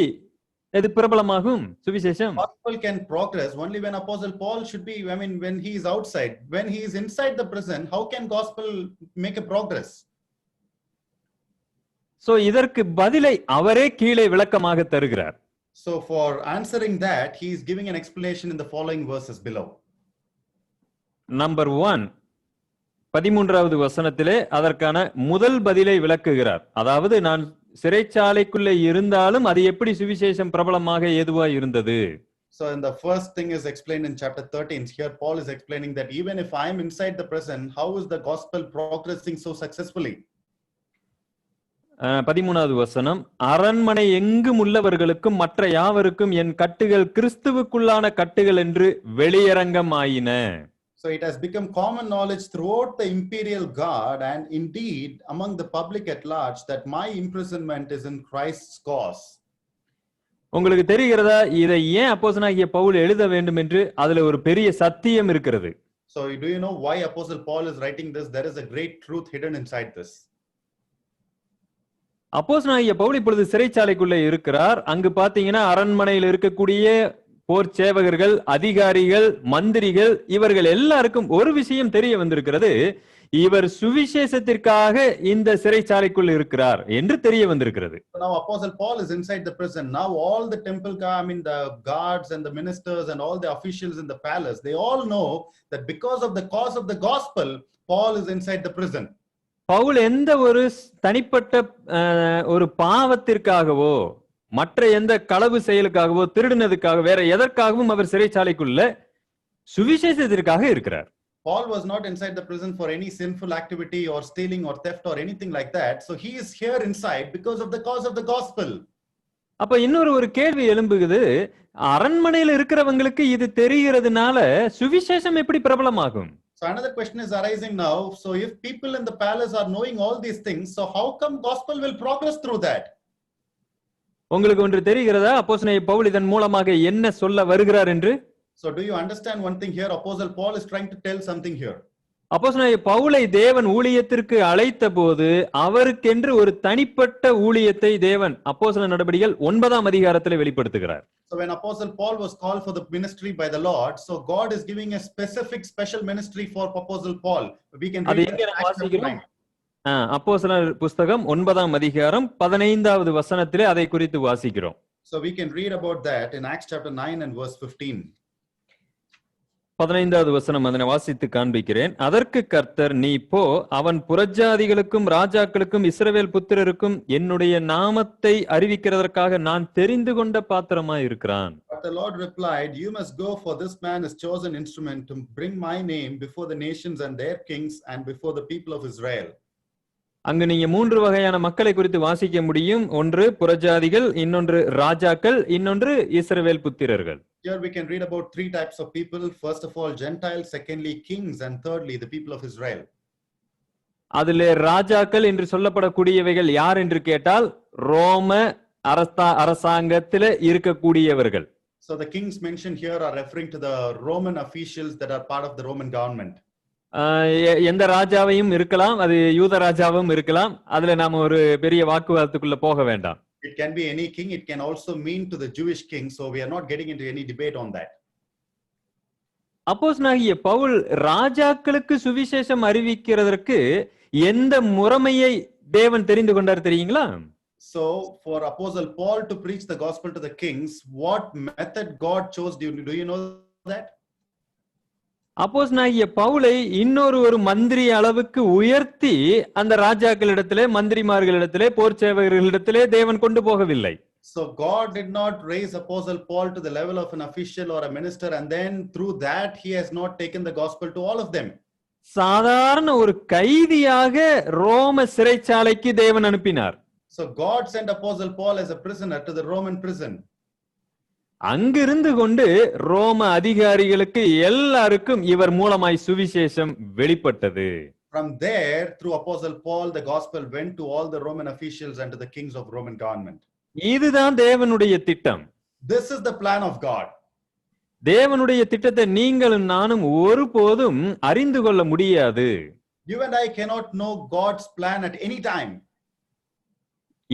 இது பிரபலமாகும் சுவிசேஷம்? Gospel can progress only when Apostle Paul should be, when he is outside. When he is inside the prison, how can gospel make a progress? So இதற்கு பதிலை அவரே கீழே விளக்கமாக தருகிறார். So for answering that, he is giving an explanation in the following verses below. Number 1, 13வது வசனத்திலே அதற்கான முதல் பதிலை விளக்குகிறார். அதாவது நான் சிறைச்சாலைக்குள்ளே இருந்தாலும் அது எப்படி சுவிசேஷம் பிரபலமாக ஏதுவாய் இருந்தது. So in the first thing is explained in chapter 13. Here Paul is explaining that even if I am inside the prison, how is the gospel progressing so successfully? 13வது வசனம், அரண்மனை எங்கும் உள்ளவர்களுக்கும் மற்ற யாவருக்கும் என் கட்டுகள் கிறிஸ்துவுக்குள்ளான கட்டுகள் என்று வெளியரங்கம் ஆயின. So it has become common knowledge throughout the imperial guard and indeed among the public at large that my imprisonment is in Christ's cause. உங்களுக்கு தெரிகிறதா இதை ஏன் அப்போஸ்தலனாகிய பவுல் எழுத வேண்டும் என்று? அதுல ஒரு பெரிய சத்தியம் இருக்கிறது. So do you know why Apostle Paul is writing this? There is a great truth hidden inside this. அப்போஸ்தலனாகிய பவுல் இப்பொழுது சிறைச்சாலைக்குள்ளே இருக்கிறார். அங்கு பாத்தீங்கன்னா அரண்மனையில் இருக்கக்கூடிய போர் சேவகர்கள், அதிகாரிகள், மந்திரிகள், இவர்கள் எல்லாருக்கும் ஒரு விஷயம் தெரிய வந்திருக்கிறது. இவர் சுவிசேஷத்திற்காக இந்த சிறைச்சாலைக்குள் இருக்கிறார் என்று தெரிய வந்திருக்கிறது. So now Apostle Paul is inside the prison. Now all the the guards and the ministers and all the officials in the palace, they all know that because of the cause of the gospel, Paul is inside the prison. Pavul எந்த ஒரு தனிப்பட்ட ஒரு பாவத்திற்காகவோ மற்ற எந்த களவு செயலுக்காகவோ திருடினதுக்காக வேற எதற்காகவும் அவர் சிறைச்சாலைக்குள்ள சுவிசேஷத்திற்காக இருக்கிறார். Paul was not inside the prison for any sinful activity or stealing or theft or anything like that. So he is here inside because of the cause of the gospel. அப்ப இன்னொரு ஒரு கேள்வி எழும்புகிறது. அரண்மனையில் இருக்கிறவங்களுக்கு இது தெரிகிறதுனால சுவிசேஷம் எப்படி பிரபலமாகும்? So another question is arising now. So if people in the palace are knowing all these things, so how come gospel will progress through that? உங்களுக்கு ஒன்று தெரிகிறதா அப்போஸ்தலனாகிய பவுல் இதன் மூலமாக என்ன சொல்ல வருகிறார் என்று? So do you understand one thing here? Apostle Paul is trying to tell something here. அப்போஸ்தலனாகிய பவுலை தேவன் ஊழியத்திற்கு அழைத்த போது அவருக்கென்று ஒரு தனிப்பட்ட ஊழியத்தை தேவன் அப்போஸ்தலர் நடபடிகள் 9ஆம் அதிகாரத்தில் வெளிப்படுத்துகிறார். So when Apostle Paul was called for the ministry by the Lord, so God is giving a specific special ministry for Apostle Paul. We can read that. அப்போஸ்தலர் புஸ்தகம் 9ஆம் அதிகாரம் 15வது வசனத்திலே அதை குறித்து வாசிக்கிறோம். So we can read about that in Acts chapter 9 and verse 15. 15வது வசனம் அதனை வாசித்து காண்பிக்கிறேன். அதற்கு கர்த்தர், நீ போ, அவன் புறஜாதிகளுக்கும் ராஜாக்களுக்கும் இஸ்ரவேல் புத்திரருக்கும் என்னுடைய நாமத்தை அறிவிக்கிறதற்காக நான் தெரிந்து கொண்ட பாத்திரமாய் இருக்கிறான். But the Lord replied, you must go, for this man is chosen instrument to bring my name before the nations and their kings and before the people of Israel. அங்கு நீங்க 3 வகையான மக்களை குறித்து வாசிக்க முடியும். ஒன்று புறஜாதிகள், இன்னொன்று ராஜாக்கள், இன்னொன்று இஸ்ரவேல் புத்திரர்கள். Here we can read about 3 types of people. First of all, Gentiles, secondly, kings, and thirdly, the people of Israel. அதிலே ராஜாக்கள் என்று சொல்லப்படக்கூடியவைகள் யார் என்று கேட்டால் ரோம அரசாங்கத்திலே இருக்கக்கூடியவர்கள். So the kings mentioned here are referring to the Roman officials that are part of the Roman government. எந்த ராஜாவையும் இருக்கலாம், அது யூத ராஜாவும் இருக்கலாம். அதுல நாம ஒரு பெரிய வாக்குவாதத்துக்குள்ள போக வேண்டாம். It can be any king. It can also mean to the Jewish king. So we are not getting into any debate on that. அப்போஸ்தலனாகிய பவுல் ராஜாக்களுக்கு சுவிசேஷம் அறிவிக்கிறதற்கு எந்த முறைமையை தேவன் தெரிந்து கொண்டார் தெரியுங்களா? So for Apostle Paul to preach the gospel to the kings, what method God chose? Do you know that? அப்போஸ்தலனாகிய பவுலை இன்னொரு ஒரு மந்திரி அளவுக்கு உயர்த்தி அந்த ராஜாக்களிடத்திலே, மந்திரிமார்களிடத்திலே, போர் சேவகர்களிடத்திலே தேவன் கொண்டு போகவில்லை. So God did not raise Apostle Paul to the level of an official or a minister, and then through that he has not taken the gospel to all of them. சாதாரண ஒரு கைதியாக ரோம சிறைச்சாலைக்கு தேவன் அனுப்பினார். So God sent Apostle Paul as a prisoner to the Roman prison. அங்கிருந்து கொண்டு ரோம அதிகாரிகளுக்கு எல்லாருக்கும் இவர் மூலமாய் சுவிசேஷம் வெளிப்பட்டது. From there, through Apostle Paul, the gospel went to all the Roman officials and to the kings of Roman government. இதுதான் தேவனுடைய திட்டம். This is the plan of God. தேவனுடைய திட்டத்தை நீங்களும் நானும் ஒருபோதும் அறிந்து கொள்ள முடியாது. You and I cannot know God's plan at any time.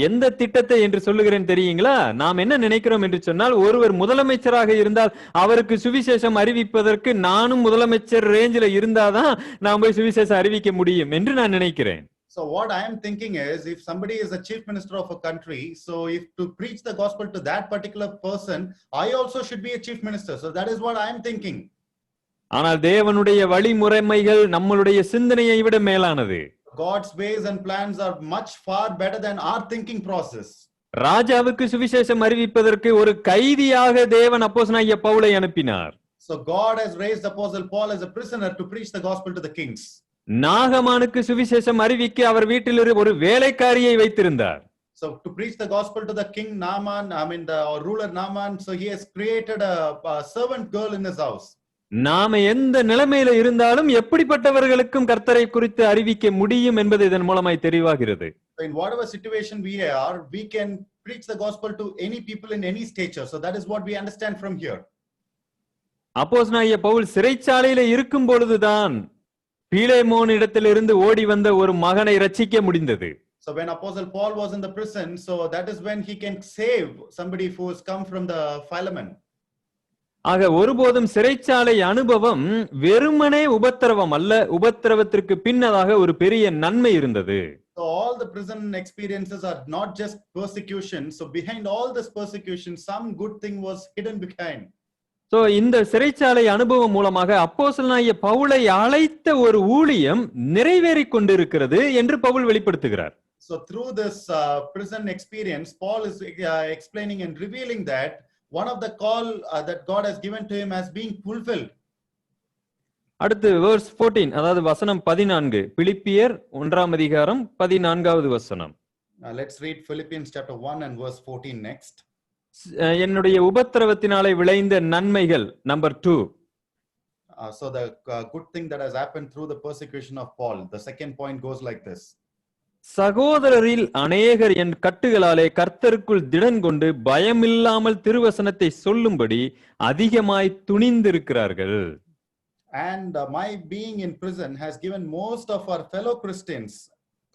எந்த திட்டத்தை என்று சொல்லுகிறேன் தெரியுங்களா? நாம் என்ன நினைக்கிறோம் என்று சொன்னால், ஒருவர் முதலமைச்சராக இருந்தால் அவருக்கு சுவிசேஷம் அறிவிப்பதற்கு நானும் முதலமைச்சர் ரேஞ்சில இருந்தாதான் நான் போய் சுவிசேஷம் அறிவிக்க முடியும் என்று நான் நினைக்கிறேன். So what I am thinking is, if somebody is a chief minister of a country, so if to preach the gospel to that particular person, I also should be a chief minister. So that is what I am thinking. ஆனால் தேவனுடைய வழிமுறைமைகள் நம்மளுடைய சிந்தனையை விட மேலானது. God's ways and plans are much far better than our thinking process. ராஜாவுக்கு சுவிசேஷம் அறிவிப்பதற்கு ஒரு கைதியாக தேவன் அப்போஸ்தலனாகிய பவுலை அனுப்பினார். So God has raised Apostle Paul as a prisoner to preach the gospel to the kings. நாகமானுக்கு சுவிசேஷம் அறிவிக்க அவர் வீட்டில் ஒரு வேலைக்காரியை வைத்திருந்தார். So to preach the gospel to the king Naaman, the ruler Naaman, so he has created a servant girl in his house. நாம எந்த நிலைமையில இருந்தாலும் எப்படிப்பட்டவர்களுக்கும் கர்த்தரை குறித்து அறிவிக்க முடியும் என்பது இதன் மூலமாய் தெரிவாகிறது. So in whatever situation we are, we can preach the gospel to any people in any stature. So that is what we understand from here. அப்போஸ்தலனாகிய பவுல் சிறைச்சாலையில இருக்கும் பொழுதுதான் பீலேமோன் இடத்திலிருந்து ஓடி வந்த ஒரு மகனை ரட்சிக்க முடிந்தது. So when Apostle Paul was in the prison, so that is when he can save somebody who has come from the Philemon. ஆக ஒருபோதும் சிறைச்சாலை அனுபவம் வெறுமனே உபத்திரவம் அல்ல, உபத்திரவத்திற்கு பின்னதாக ஒரு பெரிய நன்மை இருந்தது. So all the prison experiences are not just persecution. So behind all this persecution, some good thing was hidden behind. So இந்த சிறைச்சாலை அனுபவம் மூலமாக அப்போஸ்தலனாகிய பவுலை அழைத்த ஒரு ஊழியம் நிறைவேறிக் கொண்டிருக்கிறது என்று பவுல் வெளிப்படுத்துகிறார். So through this prison experience, Paul is explaining and revealing that one of the call that God has given to him has been fulfilled. அடுத்து verse 14, அதாவது வசனம் 14, பிலிப்பியர் 1ஆம் அதிகாரம் 14வது வசனம். Let's read Philippians chapter 1 and verse 14 next. என்னுடைய உபத்திரவத்தினாலே விளைந்த நன்மைகள் number 2. So the good thing that has happened through the persecution of Paul. The second point goes like this. சகோதரரில் அநேகர் என் கட்டுகளாலே கர்த்தருக்குள் திடன் கொண்டு பயமில்லாமல் திருவசனத்தை சொல்லும்படி அதிகமாய் துணிந்திருக்கிறார்கள். And my being in prison has given most of our fellow Christians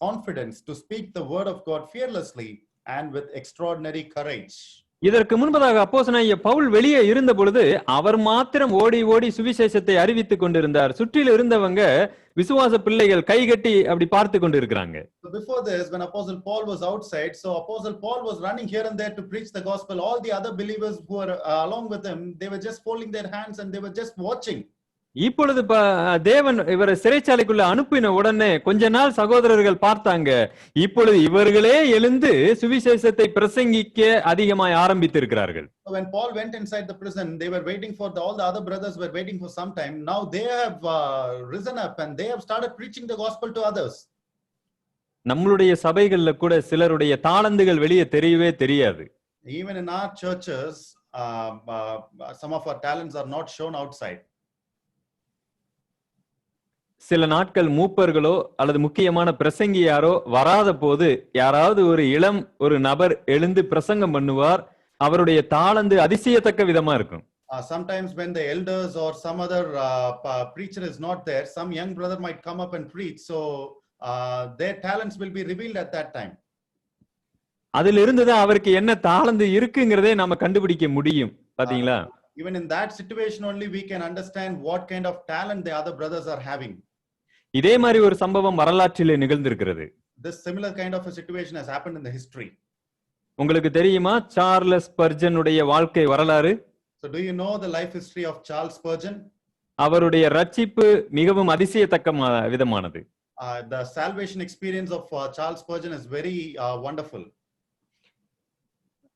confidence to speak the word of God fearlessly and with extraordinary courage. இதற்கு முன்பதாக அப்போஸ்தலனாகிய பவுல் வெளியே இருந்த பொழுது அவர் மாத்திரம் ஓடி ஓடி சுவிசேஷத்தை அறிவித்துக் கொண்டிருந்தார். சுற்றில இருந்தவங்க விசுவாச பிள்ளைகள் கைகட்டி அப்படி பார்த்து கொண்டிருக்கிறாங்க. So before this, when Apostle Paul was outside, so Apostle Paul was running here and there to preach the gospel. All the other believers who were along with him, they were just folding their hands and they were just watching. இப்பொழுது தேவன் இவரை சிறைச்சாலைக்குள்ள அனுப்பின உடனே கொஞ்ச நாள் சகோதரர்கள் பார்த்தாங்க. இப்பொழுது இவர்களே எழுந்து சுவிசேஷத்தை பிரசங்கிக்க அதிகமாய் ஆரம்பித்திருக்கிறார்கள். So when Paul went inside the prison, they were waiting for all the other brothers were waiting for some time. Now they have risen up and they have started preaching the gospel to others. நம்மளுடைய சபைகள்ல கூட சிலருடைய தாளந்துகள் வெளியே தெரியவே தெரியாது. Even in our churches, some of our talents are not shown outside. சில நாட்கள் மூப்பர்களோ அல்லது முக்கியமான பிரசங்கியாரோ வராத போது யாராவது ஒரு நபர் எழுந்து பிரசங்கம் பண்ணுவார். அவருடைய தாளந்து அதிசயத்தக்க விதமா இருக்கும். Sometimes when the elders or some other preacher is not there, some young brother might come up and preach. So their talents will be revealed at that time. அதிலிருந்து தான் அவருக்கு என்ன தாளந்து இருக்குங்கிறதே நாம கண்டுபிடிக்க முடியும். பாத்தீங்களா? Even in that situation only we can understand what kind of talent the other brothers are having. இதே மாதிரி ஒரு சம்பவம் வரலாற்றிலே நிகழ்ந்திருக்கிறது. This similar kind of a situation has happened in the history. உங்களுக்கு தெரியுமா சார்லஸ் ஸ்பர்ஜனுடைய வாழ்க்கை வரலாறு? So do you know the life history of Charles Spurgeon? அவருடைய ரட்சிப்பு மிகவும் அதிசயத்தக்க விதமானது. The salvation experience of Charles Spurgeon is very wonderful.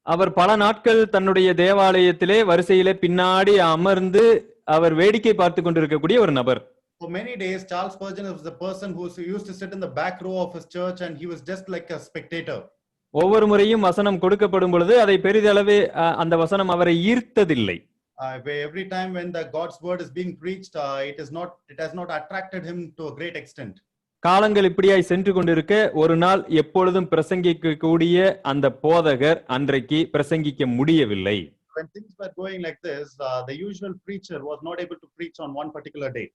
அவர் பல நாட்கள் தன்னுடைய தேவாலயத்திலே வரிசையிலே பின்னாடி அமர்ந்து அவர் வேடிக்கை பார்த்து கொண்டிருக்கக்கூடிய ஒரு நபர். For many days, Charles Spurgeon was the person who used to sit in the back row of his church and he was just like a spectator. ஒவ்வொரு முறையும் வசனம் கொடுக்கப்படும் பொழுது அதை பெரிதளவே அந்த வசனம் அவரை ஈர்த்ததில்லை. Every time when the God's word is being preached, it has not attracted him to a great extent. காலங்கள் இப்படியாய் சென்று கொண்டிருக்க ஒரு நாள் எப்பொழுதும் பிரசங்கிக்க கூடிய அந்த போதகர் அன்றைக்கு பிரசங்கிக்க முடியவில்லை. When things were going like this, the usual preacher was not able to preach on one particular day.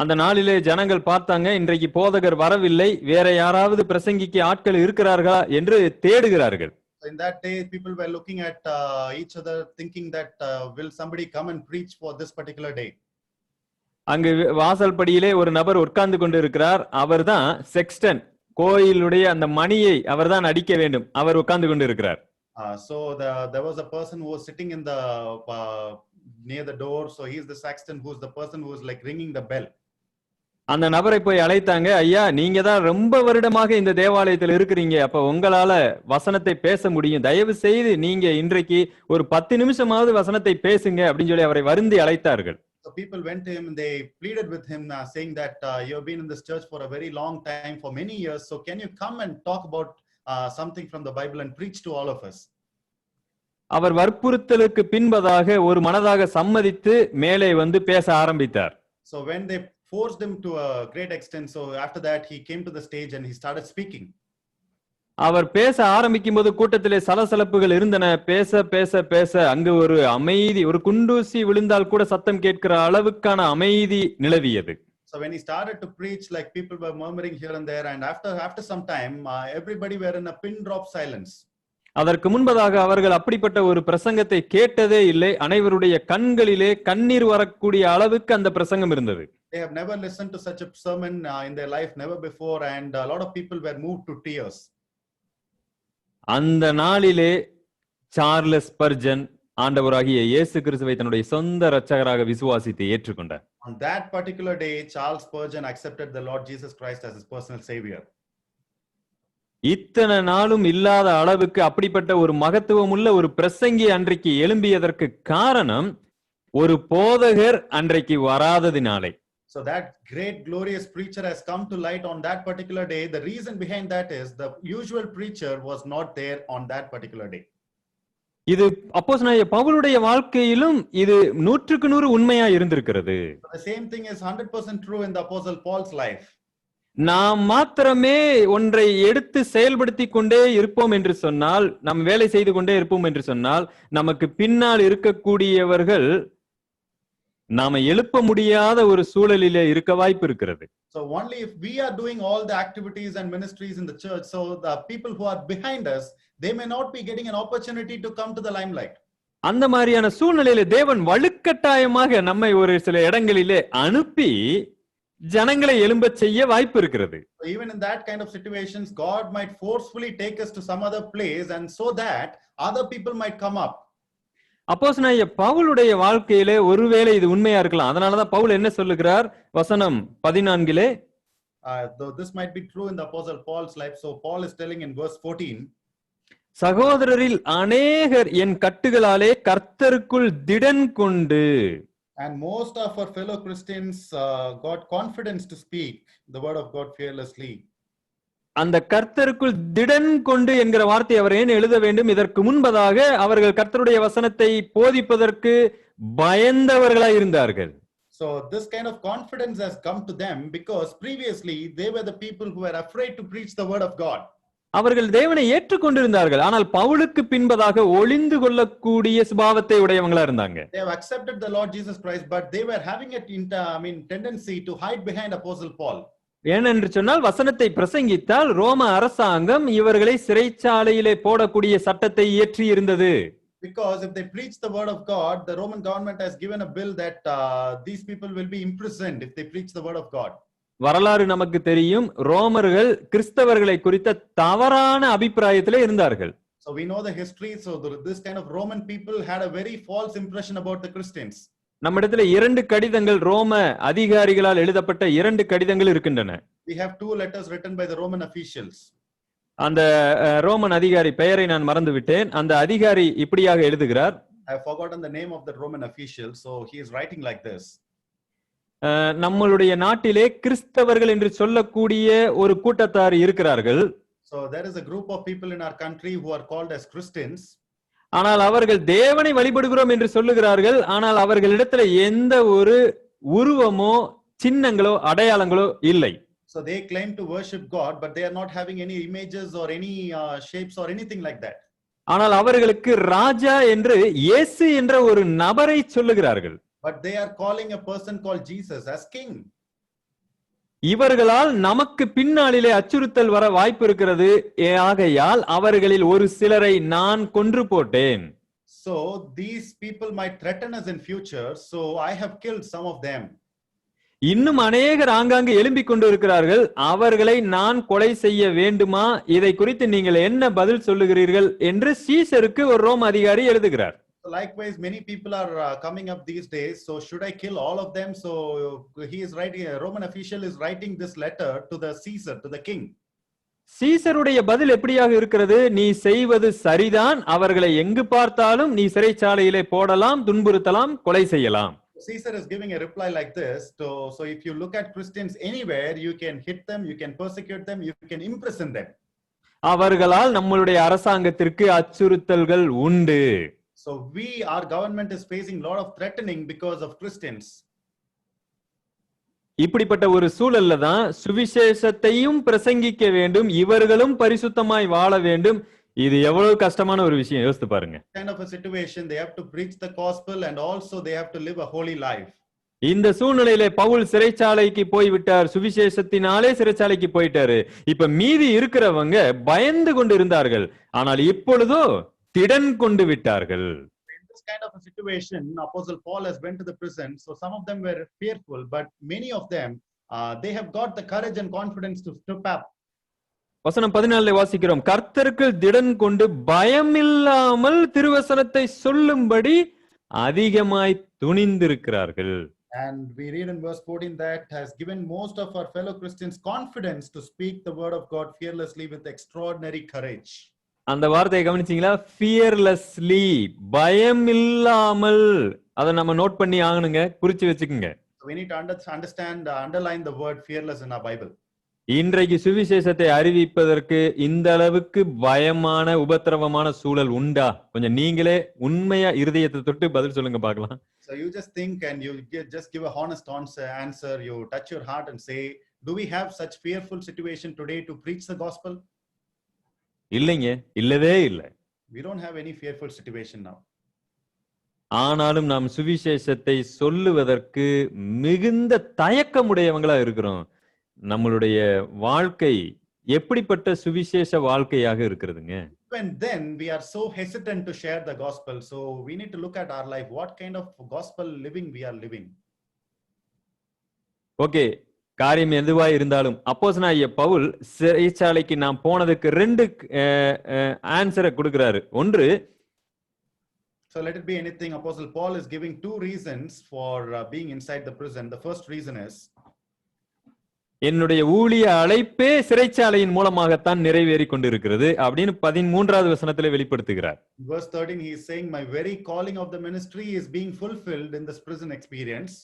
அந்த நாளிலே ஜனங்கள் பார்த்தாங்க, இன்றைக்கு போதகர் வரவில்லை, வேற யாராவது பிரசங்கிக்க ஆட்கள் இருக்கிறார்களா என்று தேடுகிறார்கள். In that day, people were looking at each other, thinking that will somebody come and preach for this particular day. அங்கு வாசல் படியிலே ஒரு நபர் உட்கார்ந்து கொண்டு இருக்கிறார். அவர்தான் செக்ஸ்டன், கோயிலுடைய அந்த மணியை அவர்தான் அடிக்க வேண்டும். அவர் உட்கார்ந்து கொண்டு இருக்கிறார். So there was a person who was sitting in the near the door. So he's the sexton, who's the person who is like ringing the bell. அந்த நபரை போய் அழைத்தாங்க, ஐயா நீங்க தான் ரொம்ப வருடமாக இந்த தேவாலயத்தில் இருக்கிறீங்க, அப்ப உங்களால வசனத்தை பேச முடியும், தயவு செய்து நீங்க இன்றைக்கு ஒரு 10 நிமிஷமாவது வசனத்தை பேசுங்க அப்படின்னு சொல்லி அவரை வருந்தி அழைத்தார்கள். So people went to him and they pleaded with him, saying that you have been in this church for a very long time, for many years, so can you come and talk about something from the Bible and preach to all of us? அவர் வற்புறுத்தலுக்கு பின்பதாக ஒரு மனதாக சம்மதித்து மேலே வந்து பேச ஆரம்பித்தார். So when they forced him to a great extent, so after that he came to the stage and he started speaking. அவர் பேச ஆரம்பிக்கும் போது கூட்டத்திலே சலசலப்புகள் இருந்தன. பேச பேச பேச அங்கு ஒரு அமைதி, ஒரு குண்டூசி விழுந்தால் கூட சத்தம் கேட்கிற அளவுக்கான அமைதி நிலவியது. So when he started to preach, like people were murmuring here and there, and after some time everybody were in a pin drop silence. அதற்கு முன்பதாக அவர்கள் அப்படிப்பட்ட ஒரு பிரசங்கத்தை கேட்டதே இல்லை. அனைவருடைய கண்களிலே கண்ணீர் வரக்கூடிய அளவுக்கு அந்த பிரசங்கம் இருந்தது. They have never listened to such a sermon in their life, never before, and a lot of people were moved to tears. அந்த நாளிலே சார்லஸ் ஸ்பர்ஜன் ஆண்டவராகிய இயேசு கிறிஸ்துவை தன்னுடைய சொந்த இரட்சகராக விசுவாசித்து ஏற்றுக்கொண்டார். On that particular day, Charles Spurgeon accepted the Lord Jesus Christ as his personal savior. இத்தனை நாளும் இல்லாத அளவுக்கு அப்படிப்பட்ட ஒரு மகத்துவம் உள்ள ஒரு பிரசங்கி அன்றைக்கு எழும்பியதற்கு காரணம் ஒரு போதகர் அன்றைக்கு வராததினாலே. So that great glorious preacher has come to light on that particular day. The reason behind that is the usual preacher was not there on that particular day. இது அப்போஸ்தலனாகிய பவுலுடைய வாழ்க்கையிலும் இது 100% உண்மையா இருந்திருக்கிறது. The same thing is 100% true in the apostle Paul's life. நாம் மாத்திரமே ஒன்றை எடுத்து செயல்படுத்தி கொண்டே இருப்போம் என்று சொன்னால், நாம் வேலை செய்து கொண்டே இருப்போம் என்று சொன்னால், நமக்கு பின்னால் இருக்கக்கூடியவர்கள் நாம எழுப்ப முடியாத ஒரு சூழலிலே இருக்க வாய்ப்பு இருக்கிறது. So only if we are doing all the activities and ministries in the church, so the people who are behind us, they may not be getting an opportunity to come to the limelight. அந்த மாதிரியான சூழ்நிலையில தேவன் வலுக்கட்டாயமாக நம்மை ஒரு சில இடங்களிலே அனுப்பி ஜனங்களை எழும்ப செய்ய வாய்ப்பு இருக்கிறது. So even in that kind of situations, God might forcefully take us to some other place, and so that other people might come up. அப்போஸ்தலனாகிய பவுலுடைய வாழ்க்கையிலே ஒருவேளை இது உண்மையா இருக்கலாம். அதனாலதான் பவுல் என்ன சொல்லுகிறார், வசனம் 14 Though this might be true in the apostle Paul's life, so Paul is telling in verse 14, சகோதரரில் அநேகர் என் கட்டுகளாலே கர்த்தருக்குள் திடன் கொண்டு. and most of our fellow Christians got confidence to speak the word of God fearlessly. அந்த கர்த்தருக்குள் திடன் கொண்டு என்கிற வார்த்தை அவர் ஏன் எழுத வேண்டும்? இதற்கு முன்பதாக அவர்கள் கர்த்தருடைய வசனத்தை போதிப்பதற்கு பயந்தவர்களாய் இருந்தார்கள். So this kind of confidence has come to them because previously they were the people who were afraid to preach the word of God. அவர்கள் தேவனை ஏற்றுக்கொண்டிருந்தார்கள், ஆனால் பவுலுக்கு பின்பதாக ஒளிந்து கொள்ளக்கூடிய சுபாவத்தை உடையவங்களா இருந்தாங்க. They have accepted the Lord Jesus Christ, but they were having a tendency to hide behind apostle Paul. ஏனென்று சொன்னால் வசனத்தை பிரசங்கித்தால் ரோம அரசாங்கம் இவர்களை சிறைச்சாலையிலே போடக்கூடிய சட்டத்தை இயற்றி இருந்தது. Because if they preach the word of God, the Roman government has given a bill that these people will be imprisoned if they preach the word of God. வரலாறு நமக்கு தெரியும், ரோமர்கள் கிறிஸ்தவர்களை குறித்த தவறான அபிப்பிராயத்திலே இருந்தார்கள். So we know the history. So this kind of Roman people had a very false impression about the Christians. நம்மிடத்துல 2 கடிதங்கள், ரோம அதிகாரிகளால் எழுதப்பட்ட 2 கடிதங்கள் இருக்கின்றன. We have 2 letters written by the Roman officials. அந்த ரோமன் அதிகாரி பெயரை நான் மறந்து விட்டேன். அந்த அதிகாரி இப்படியாக எழுதுகிறார். I have forgotten the name of the Roman official, so he is writing like this. நம்மளுடைய நாட்டிலே கிறிஸ்தவர்கள் என்று சொல்லக்கூடிய ஒரு கூட்டத்தார் இருக்கிறார்கள். So there is a group of people in our country who are called as Christians. ஆனால் அவர்கள் தேவனை வழிபடுகிறோம் என்று சொல்லுகிறார்கள். ஆனால் அவர்களிடத்துல எந்த ஒரு உருவமோ சின்னங்களோ அடையாளங்களோ இல்லை. So they claim to worship God, but they are not having any images or any shapes or anything like that. ஆனால் அவர்களுக்கு ராஜா என்று இயேசு என்ற ஒரு நபரை சொல்லுகிறார்கள். But they are calling a person called Jesus as king. இவர்களால் நமக்கு பின்னாளிலே அச்சுறுத்தல் வர வாய்ப்பு இருக்கிறது. ஆகையால் அவர்களில் ஒரு சிலரை நான் கொன்று போட்டேன். So these people might threaten us in future, so I have killed some of them. இன்னும் அநேகர் ஆங்காங்கு எழும்பிக் கொண்டு இருக்கிறார்கள். அவர்களை நான் கொலை செய்ய வேண்டுமா? இதை குறித்து நீங்கள் என்ன பதில் சொல்லுகிறீர்கள் என்று சீசருக்கு ஒரு ரோம அதிகாரி எழுதுகிறார். Likewise, many people are coming up these days. So should I kill all of them? So he is writing, a Roman official is writing this letter to the Caesar, to the king. சீசருடைய பதில் எப்படியாக இருக்கிறது? நீ செய்வது சரிதான், அவர்களை எங்கு பார்த்தாலும் நீ சிறைச்சாலையிலே போடலாம், துன்புறுத்தலாம், கொலை செய்யலாம். Caesar is giving a reply like this. So if you look at Christians anywhere, you can hit them, you can persecute them, you can imprison them. அவர்களால் நம்மளுடைய அரசாங்கத்திற்கு அச்சுறுத்தல்கள் உண்டு. So our government is facing a lot of threatening because of Christians. இப்படிப்பட்ட ஒரு சூழல்ல தான் சுவிசேஷத்தையும் பிரசங்கிக்க வேண்டும், இவர்களும் பரிசுத்தமாய் வாழ வேண்டும். இது எவ்வளவு கஷ்டமான ஒரு விஷயம், யோசித்து பாருங்க. Kind of a situation, they have to preach the gospel and also they have to live a holy life. இந்த சூழ்நிலையில பவுல் சிறைச்சாலைக்கு போய் விட்டார், சுவிசேஷத்தினாலே சிறைச்சாலைக்கு போயிட்டாரு. இப்ப மீதி இருக்கிறவங்க பயந்து கொண்டு இருந்தார்கள், ஆனால் இப்பொழுதோ திடன் கொண்டு விட்டார்கள். In this kind of a situation, Apostle Paul has went to the prison. So some of them were fearful, but many of them, they have got the courage and confidence to step up. வசனம் 14 வாசிக்கிறோம், கர்த்தருக்கு திடன் கொண்டு பயமில்லாமல் திருவசனத்தை சொல்லும்படி அதிகமாய் துணிந்திருக்கிறார்கள். And we read in verse 14 that has given most of our fellow Christians confidence to speak the word of God fearlessly with extraordinary courage. அந்த வார்த்தையை கவனிச்சீங்களா? fearlessly, பயமில்லாமல். அதை நம்ம நோட் பண்ணி ஆகணுங்க, குறிச்சு வச்சுக்கோங்க. So we need to understand, underline the word fearless in our Bible. இன்றைக்கு சுவிசேஷத்தை அறிவிப்பதற்கு இந்த அளவுக்கு பயமான உபத்திரவமான சூழல் உண்டா? கொஞ்சம் நீங்களே உண்மையா இருதயத்தை தொட்டு பதில் சொல்லுங்க பார்க்கலாம். So you just think and you just give a honest answer. You touch your heart and say, do we have such fearful situation today to preach the gospel? இல்லைங்க, இல்லவே இல்லை. We don't have any fearful situation now. ஆனாலும் நாம் சுவிசேஷத்தை சொல்லுவதற்கு மிகுந்த தயக்கமுடையவங்களா இருக்கிறோம். நம்மளுடைய வாழ்க்கை எப்படிப்பட்ட சுவிசேஷ வாழ்க்கையாக இருக்கிறதுங்க? Even then we are so hesitant to share the gospel. So we need to look at our life, what kind of gospel living we are living. Okay, காரியம் எதுவா இருந்தாலும் அப்போஸ்தலனாகிய பவுல் சிறைச்சாலைக்கு நாம் போனதுக்கு ரெண்டு ஆன்சரை கொடுக்கிறாரு. ஒன்று, so let it be anything. Apostle Paul is giving two reasons for being inside the prison. The first reason is, என்னுடைய ஊழிய அழைப்பே சிறைச்சாலையின் மூலமாகத்தான் நிறைவேறி கொண்டிருக்கிறது அப்படின்னு 13வது வசனத்திலே வெளிப்படுத்துகிறார். Verse 13 he is saying, my very calling of the ministry is being fulfilled in this prison experience.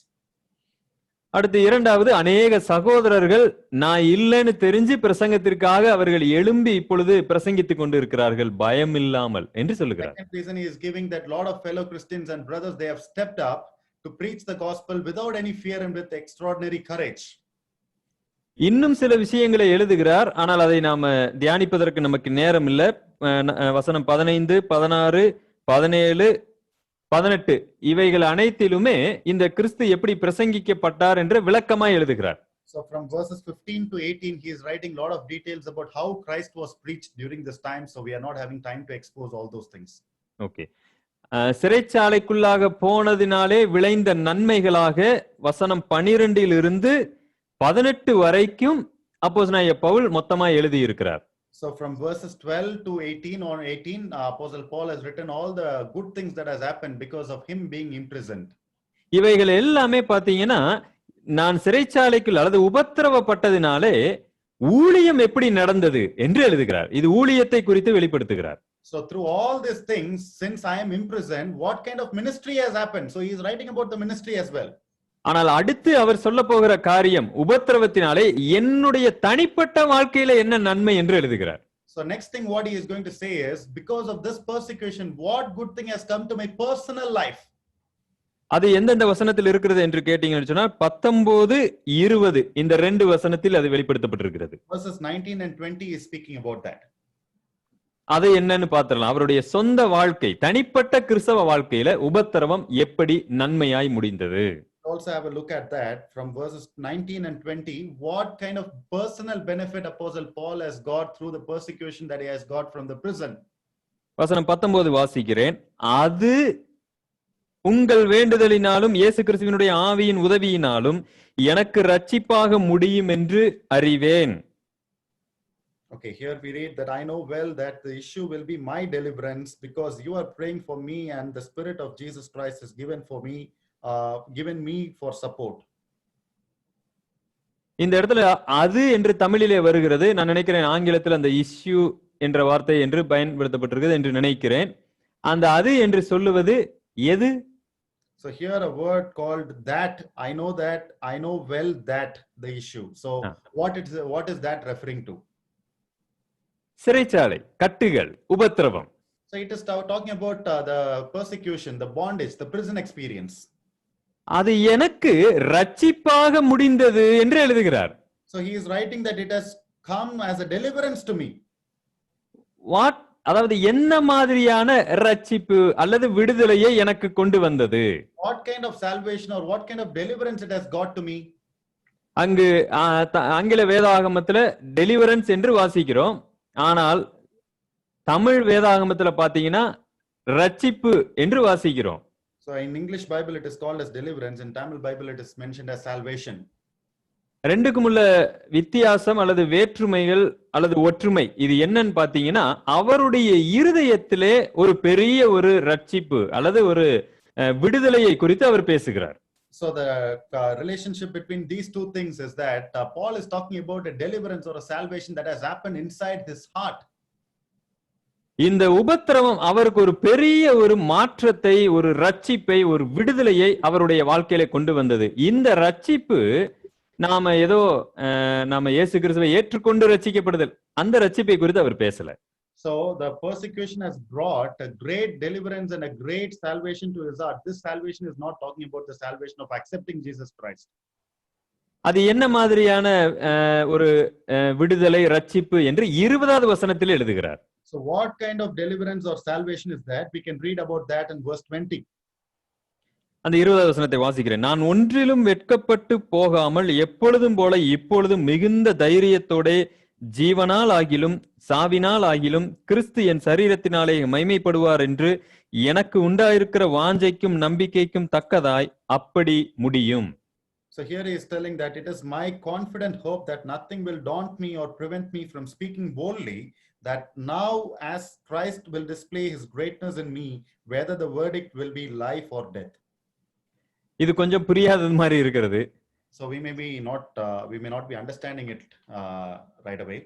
அடுத்து இரண்டாவது, அநேக சகோதரர்கள் நான் இல்லைன்னு தெரிஞ்சு பிரசங்கத்திற்காக அவர்கள் எழும்பி இப்பொழுது பிரசங்கித்துக் கொண்டு இருக்கிறார்கள் பயம் இல்லாமல் என்று சொல்லுகிறார். Second reason he is giving, that lot of fellow Christians and brothers, they have stepped up to preach the gospel without any fear and with extraordinary courage. இன்னும் சில விஷயங்களை எழுதுகிறார், ஆனால் அதை நாம தியானிப்பதற்கு நமக்கு நேரம் இல்லை. வசனம் 15, 16, 17, 18 இவைகள் அனைத்திலுமே இந்த கிறிஸ்து எப்படி பிரசங்கிக்கப்பட்டார் என்று விளக்கமாய் எழுதுகிறார். So from verses 15 to 18 he is writing a lot of details about how Christ was preached during this time. So we are not having time to expose all those things. Okay, சிறைச்சாலைக்குள்ளாக போனதினாலே விளைந்த நன்மைகளாக வசனம் 12 18 வரைக்கும் அப்போஸ்தலனாகிய பவுல் மொத்தமா எழுதி இருக்கிறார். So from verses 12 to 18 or 18, Apostle Paul has written all the good things that has happened because of him being imprisoned. இவைகள் எல்லாமே பாத்தீங்கன்னா நான் சிறைச்சாலைக்குள் அல்லது உபத்திரவப்பட்டதினாலே ஊழியம் எப்படி நடந்தது என்று எழுதுகிறார். இது ஊழியத்தை குறித்து வெளிப்படுத்துகிறார். So through all these things, since I am imprisoned, what kind of ministry has happened? So he is writing about the ministry as well. ஆனால் அடுத்து அவர் சொல்ல போகிற காரியம், உபத்திரவத்தினாலே என்னுடைய தனிப்பட்ட வாழ்க்கையில என்ன நன்மை என்று எழுதுகிறார். So next thing what he is going to say is, because of this persecution, what good thing has come to my personal life? அது எந்தெந்த வசனத்தில் இருக்கிறது என்று கேட்டீங்கன்னு சொன்னா 19, 20 இந்த ரெண்டு வசனத்தில் அது வெளிப்படுத்தப்பட்டிருக்கிறது. Verses 19 and 20 is speaking about that. அது என்னன்னு பாத்திரலாம். அவருடைய சொந்த வாழ்க்கை, தனிப்பட்ட கிறிஸ்தவ வாழ்க்கையில உபத்திரவம் எப்படி நன்மையாய் முடிந்தது. Also have a look at that from verses 19 and 20. What kind of personal benefit Apostle Paul has got through the persecution that he has got from the prison? வசனம் 19 வாசிக்கிறேன். அது உங்கள் வேண்டுதலினாலும் இயேசு கிறிஸ்துவினுடைய ஆவியின் உதவியினாலும் எனக்கு ரட்சிப்பாக முடியும் என்று அறிவேன். Okay, here we read that I know well that the issue will be my deliverance because you are praying for me and the Spirit of Jesus Christ is given me for support. இந்த இடத்துல அது என்று தமிழிலே வருகிறது. நான் நினைக்கிறேன் ஆங்கிலத்தில் அந்த இஷ்யூ என்ற வார்த்தை என்று பயன்படுத்தப்பட்டிருக்கிறது என்று நினைக்கிறேன். அந்த அது என்று சொல்லுவது எது? So here a word called that, I know well that the issue. So what is that referring to? சிறைச்சாலை, கட்டுகள், உபத்திரவம். So it is talking about the persecution, the bondage, the prison experience. அது எனக்கு ரட்சிப்பாக முடிந்தது என்று எழுதுகிறார். So he is writing that it has come as a deliverance to me. What, அதாவது என்ன மாதிரியான ரட்சிப்பு அல்லது விடுதலையை எனக்கு கொண்டு வந்தது? What kind of salvation or what kind of deliverance it has got to me? அங்கு ஆங்கில வேதாகமத்துல டெலிவரன்ஸ் என்று வாசிக்கிறோம். ஆனால் தமிழ் வேதாகமத்துல பாத்தீங்கன்னா ரட்சிப்பு என்று வாசிக்கிறோம். So in English Bible it is called as deliverance, in Tamil Bible it is mentioned as salvation. ரெண்டுக்கும் உள்ள வித்தியாசம் அல்லது வேற்றுமைகள் அல்லது ஒற்றுமை இது என்னன்னு பாத்தீங்கன்னா, அவருடைய இருதயத்திலே ஒரு பெரிய ஒரு ரட்சிப்பு அல்லது ஒரு விடுதலையை குறித்து அவர் பேசுகிறார். So the relationship between these two things is that Paul is talking about a deliverance or a salvation that has happened inside his heart. இந்த உபத்திரவம் அவருக்கு ஒரு பெரிய ஒரு மாற்றத்தை, ஒரு ரட்சிப்பை, ஒரு விடுதலையை அவருடைய வாழ்க்கையில கொண்டு வந்தது. இந்த ரட்சிப்பு நாம இயேசு கிறிஸ்துவை ஏற்றுக்கொண்டு ரட்சிக்கப்படுதல், அந்த ரட்சிப்பை குறித்து அவர் பேசல. So the persecution has brought a great deliverance and a great salvation to his heart. This salvation is not talking about the salvation of accepting Jesus Christ. அது என்ன மாதிரியான ஒரு விடுதலை ரட்சிப்பு என்று 20வது வசனத்தில் எழுதுகிறார். So what kind of deliverance or salvation is that? We can read about that in verse 20. அந்த 20வது வசனத்தை வாசிக்கிறேன். நான் ஒன்றிலும் வெட்கப்பட்டு போகாமல் எப்பொழுதும் போல இப்பொழுதும் மிகுந்த தைரியத்தோட ஜீவனால் ஆகிலும் சாவினால் ஆகிலும் கிறிஸ்து என் சரீரத்தினாலே மகிமைப்படுவார் என்று எனக்கு உண்டாயிருக்கிற வாஞ்சைக்கும் நம்பிக்கைக்கும் தக்கதாய் அப்படி முடியும். So here he is telling that it is my confident hope that nothing will daunt me or prevent me from speaking boldly, that now as Christ will display his greatness in me, whether the verdict will be life or death. இது கொஞ்சம் புரியாதது மாதிரி இருக்கிறது. So we may not be understanding it right away.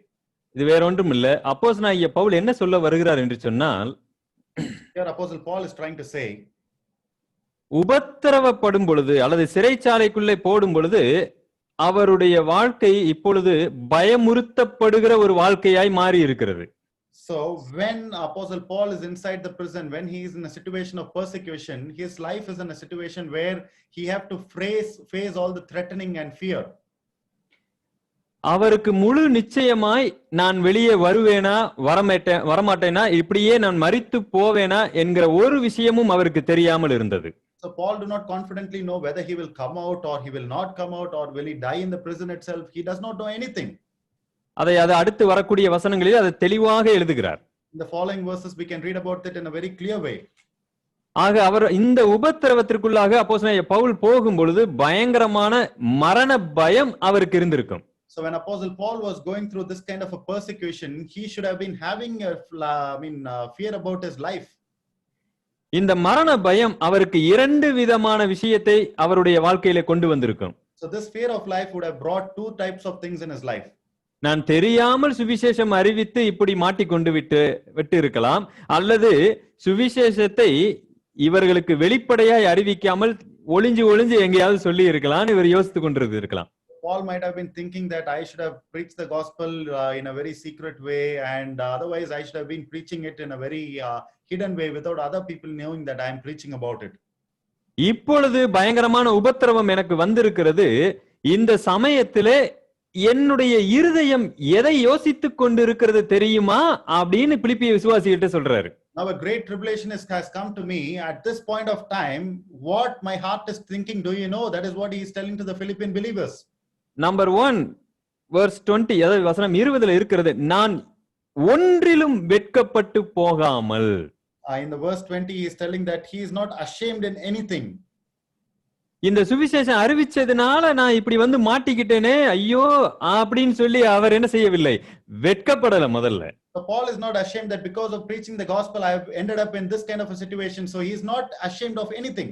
இது வேற ஒன்றும் இல்ல. அப்போஸ்தலனாகிய பவுல் என்ன சொல்ல வருகிறார் என்று சொன்னால், here Apostle Paul is trying to say, உபத்திரவப்படும் பொழுது அல்லது சிறைச்சாலைக்குள்ளே போடும் பொழுது அவருடைய வாழ்க்கை இப்பொழுது பயமுறுத்தப்படுகிற ஒரு வாழ்க்கையாய் மாறி இருக்கிறது. So when Apostle Paul is inside the prison, when he is in a situation of persecution, his life is in a situation where he have to face all the threatening and fear. அவருக்கு முழு நிச்சயமாய் நான் வெளியே வருவேனா வரமாட்டேனா, இப்படியே நான் மரித்து போவேனா என்கிற ஒரு விஷயமும் அவருக்கு தெரியாமல் இருந்தது. So Paul do not confidently know whether he will come out or he will not come out, or will he die in the prison itself. He does not know anything. அதை அடுத்து வரக்கூடிய வசனங்களில் அதை தெளிவாக எழுதுகிறார். In the following verses we can read about it in a very clear way. ஆக அவர் இந்த உபத்திரவத்திற்குள்ளாக அப்போஸ்தலனாகிய பவுல் போகும் பொழுது பயங்கரமான மரண பயம் அவருக்கு இருந்திருக்கும். So when Apostle Paul was going through this kind of a persecution, he should have been having fear about his life. இந்த மரண பயம் அவருக்கு 2 விதமான விஷயத்தை அவருடைய வாழ்க்கையில கொண்டு வந்திருக்கும். So this fear of life would have brought 2 types of things in his life. நான் தெரியாமல் சுவிசேஷம் அறிவித்து இப்படி மாட்டிக்கொண்டு விட்டு இருக்கலாம், அல்லது சுவிசேஷத்தை இவர்களுக்கு வெளிப்படையாய் அறிவிக்காமல் ஒளிஞ்சு எங்கேயாவது சொல்லி இருக்கலாம், இவர் யோசித்துக் கொண்டிருந்து இருக்கலாம். Paul might have been thinking that I should have preached the gospel in a very secret way, and otherwise I should have been preaching it in a very hidden way without other people knowing that I am preaching about it. இப்பொழுது பயங்கரமான உபத்திரவம் எனக்கு வந்திருக்கிறது. இந்த சமயத்திலே என்னுடைய இருதயம் எதை யோசித்துக் கொண்டிருக்கிறது தெரியுமா அப்படின்னு பிலிப்பிய விசுவாசிகிட்ட சொல்றாரு. Now a great tribulation has come to me at this point of time. What my heart is thinking, do you know? That is what he is telling to the Philippian believers. Number 1 verse 20, அதாவது வசனம் 20ல இருக்கிறது, நான் ஒன்றிலும் வெட்கப்பட்டு போகாமல். In the verse 20 he is telling that he is not ashamed in anything. இந்த சுவிசேஷம் அறிவிச்சதுனால நான் இப்படி வந்து மாட்டிக்கிட்டேனே ஐயோ அப்படின்னு சொல்லி அவர் என்ன செய்யவில்லை, வெட்கப்படல முதல்ல. So Paul is not ashamed that because of preaching the gospel I have ended up in this kind of a situation. So he is not ashamed of anything.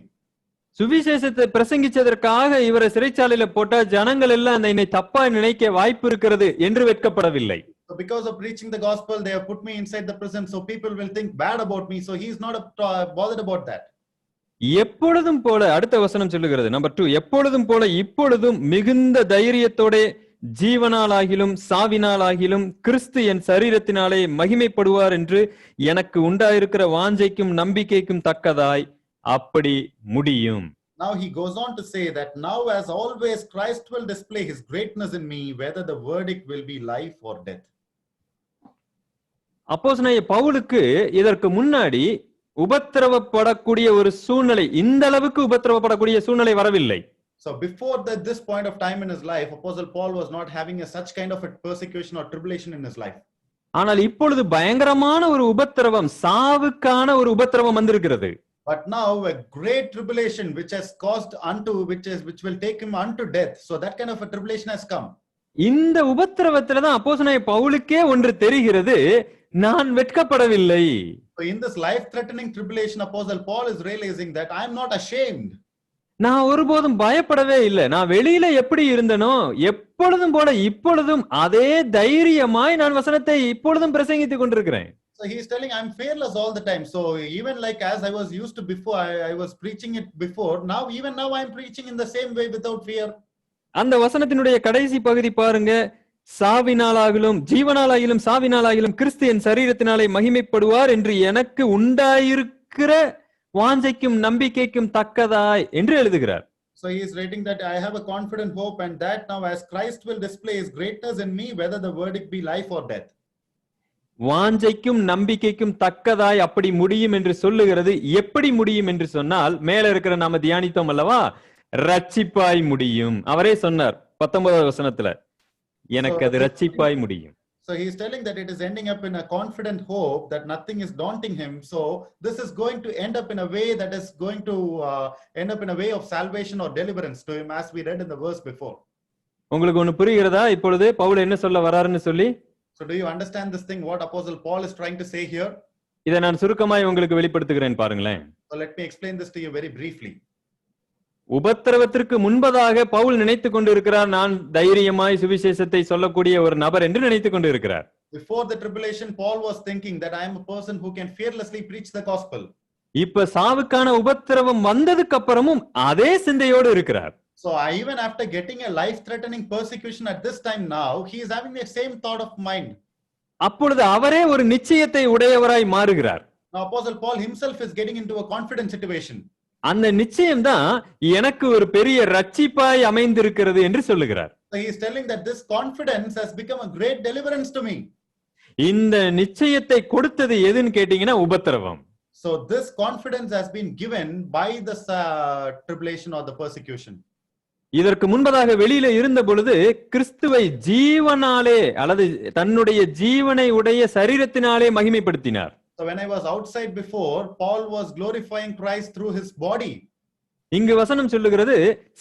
சுவிசேஷத்தை பிரசங்கிச்சதற்காக இவரை சிறைச்சாலையில போட்டா ஜனங்கள் எல்லாம் என்னை தப்பா நினைக்க வாய்ப்பு இருக்கிறது என்று வெட்கப்படவில்லை. So because of preaching the gospel they have put me inside the prison, so people will think bad about me. So he is not bothered about that. எப்பொழுதும் போல, அடுத்த வசனம் சொல்லுகிறது நம்பர் 2, எப்பொழுதும் போல இப்பொழுதும் மிகுந்த தைரியத்தோட ஜீவனாலாகிலும் சாவினாலாகிலும் கிறிஸ்து என் சரீரத்தினாலே மகிமைப்படுவார் என்று எனக்கு உண்டாயிருக்கிற வாஞ்சைக்கும் நம்பிக்கைக்கும் தக்கதாய் அப்படி முடியும். Now he goes on to say that now as always Christ will display his greatness in me, whether the verdict will be life or death. அப்போஸ்தலனாகிய பவுலுக்கு இதற்கு முன்னாடி உபத்திரவப்படக்கூடிய ஒரு சூழ்நிலை, இந்த அளவுக்கு உபத்திரவப்படக்கூடிய சூழ்நிலை வரவில்லை. So before this point of time in his life, Apostle Paul was not having such kind of a persecution or tribulation in his life. ஆனால் இப்பொழுது பயங்கரமான ஒரு உபத்திரவம், சாவுக்கான ஒரு உபத்திரவம் வந்திருக்கிறது. But now a great tribulation which has caused which will take him unto death. So that kind of a tribulation has come. இந்த உபத்திரவத்துல தான் அப்போஸ்தலனாகிய பவுலுக்கே ஒன்று தெரிகிறது, நான் வெட்கப்படவில்லை. So in this life threatening tribulation, Apostle Paul is realizing that I am not ashamed. நான் ஒருபோதும் பயப்படவே இல்லை. நான் வெளியில எப்படி இருந்தனோ எப்பொழுதும் போல இப்பொழுதும் அதே தைரியமாய் நான் வசனத்தை இப்பொழுதும் பிரசங்கித்துக் கொண்டிருக்கிறேன். So he is telling I'm fearless all the time. So even like as I was used to before, I was preaching it before, even now I am preaching in the same way without fear. அந்த வசனத்தினுடைய கடைசி பகுதி பாருங்க, சாவினாலாகிலும் ஜீவனாலாகிலும் சாவினாலாகிலும் கிறிஸ்து என் சரீரத்தினாலே மகிமைப்படுவார் என்று எனக்கு உண்டாயிருக்கிற வாஞ்சைக்கும் நம்பிக்கைக்கும் தக்கதாய் என்று எழுதுகிறார். So he is writing that I have a confident hope and that now as Christ will display his greatness in me, whether the verdict be life or death. வாஞ்சைக்கும் நம்பிக்கைக்கும் தக்கதாய் அப்படி முடியும் என்று சொல்லுகிறது. எப்படி முடியும் என்று சொன்னால், மேல இருக்கிற நாம தியானித்தோம் அல்லவா, ரட்சிப்பாய் முடியும். அவரே சொன்னார் 19வது வசனத்துல, எனக்கு அது ரட்சிப்பாய் முடியும். So he is telling that it is ending up in a confident hope that nothing is daunting him. So this is going to end up in a way that is going to end up in a way of salvation or deliverance to him, as we read in the verse before. உங்களுக்கு ஒண்ணு புரிகிறதா இப்பொழுது பவுல் என்ன சொல்ல வராருன்னு சொல்லி? So do you understand this thing, what Apostle Paul is trying to say here? இதை நான் சுருக்கமாய் உங்களுக்கு வெளிப்படுத்துகிறேன் பாருங்களேன். So let me explain this to you very briefly. உபத்திரவத்திற்கு முன்பதாக பவுல் நினைத்துக் கொண்டிருக்கிறார், நான் தைரியமாய் சுவிசேஷத்தை சொல்லக்கூடிய ஒரு நபர் என்று நினைத்துக் கொண்டிருக்கிறார். Before the tribulation, Paul was thinking that I am a person who can fearlessly preach the gospel. இப்ப சாவுக்கான உபத்திரவம் வந்ததுக்கு அப்புறமும் அதே சிந்தையோடு இருக்கிறார். So even after getting a life-threatening persecution at this time now, he is having the same thought of mind. அப்பொழுது அவரே ஒரு நிச்சயத்தை உடையவராய் மாறுகிறார். Now Apostle Paul himself is getting into a confident situation. அந்த நிச்சயம் தான் எனக்கு ஒரு பெரிய ரட்சிப்பாய் அமைந்திருக்கிறது என்று சொல்லுகிறார். So he is telling that this confidence has become a great deliverance to me. இந்த நிச்சயத்தை கொடுத்தது எதுன்னு கேட்டீங்கன்னா உபத்திரவம். So this confidence has been given by the tribulation or the persecution. இதற்கு முன்பதாக வெளியில இருந்த பொழுது கிறிஸ்துவை ஜீவனாலே அல்லது தன்னுடைய ஜீவனை உடைய சரீரத்தினாலே மகிமைப்படுத்தினார். So when I was outside before, Paul was glorifying Christ through his body. இங்கு வசனம் சொல்லுகிறது,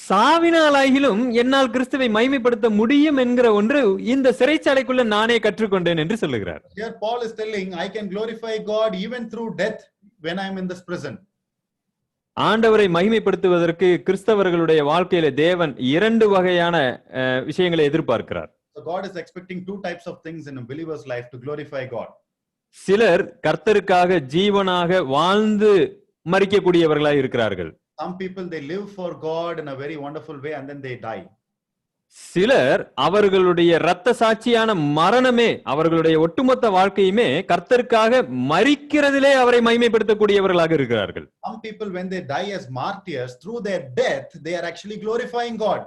சாவினாலாகிலும் என்னால் கிறிஸ்துவை மகிமைப்படுத்த முடியும் என்கிற ஒன்று இந்த சிறைச்சாலைக்குள்ள நானே கற்றுக்கொண்டேன் என்று சொல்லுகிறார். Here Paul is telling I can glorify God even through death when I am in this prison. ஆண்டவரை மகிமைப்படுத்துவதற்கு கிறிஸ்தவர்களுடைய வாழ்க்கையில தேவன் இரண்டு வகையான விஷயங்களை எதிர்பார்க்கிறார். So God is expecting two types of things in a believer's life to glorify God. சிலர் கர்த்தருக்காக ஜீவனாக வாழ்ந்து மரிக்கக்கூடியவர்களாய் இருக்கிறார்கள். Some people they live for God in a very wonderful way and then they die. சிலர் அவர்களுடைய இரத்த சாட்சியான மரணமே அவர்களுடைய ஒட்டுமொத்த வாழ்க்கையுமே கர்த்தருக்காக மரிக்கிறதிலே அவரை மகிமைப்படுத்தக்கூடியவர்களாக இருக்கிறார்கள். Some people when they die as martyrs, through their death they are actually glorifying God.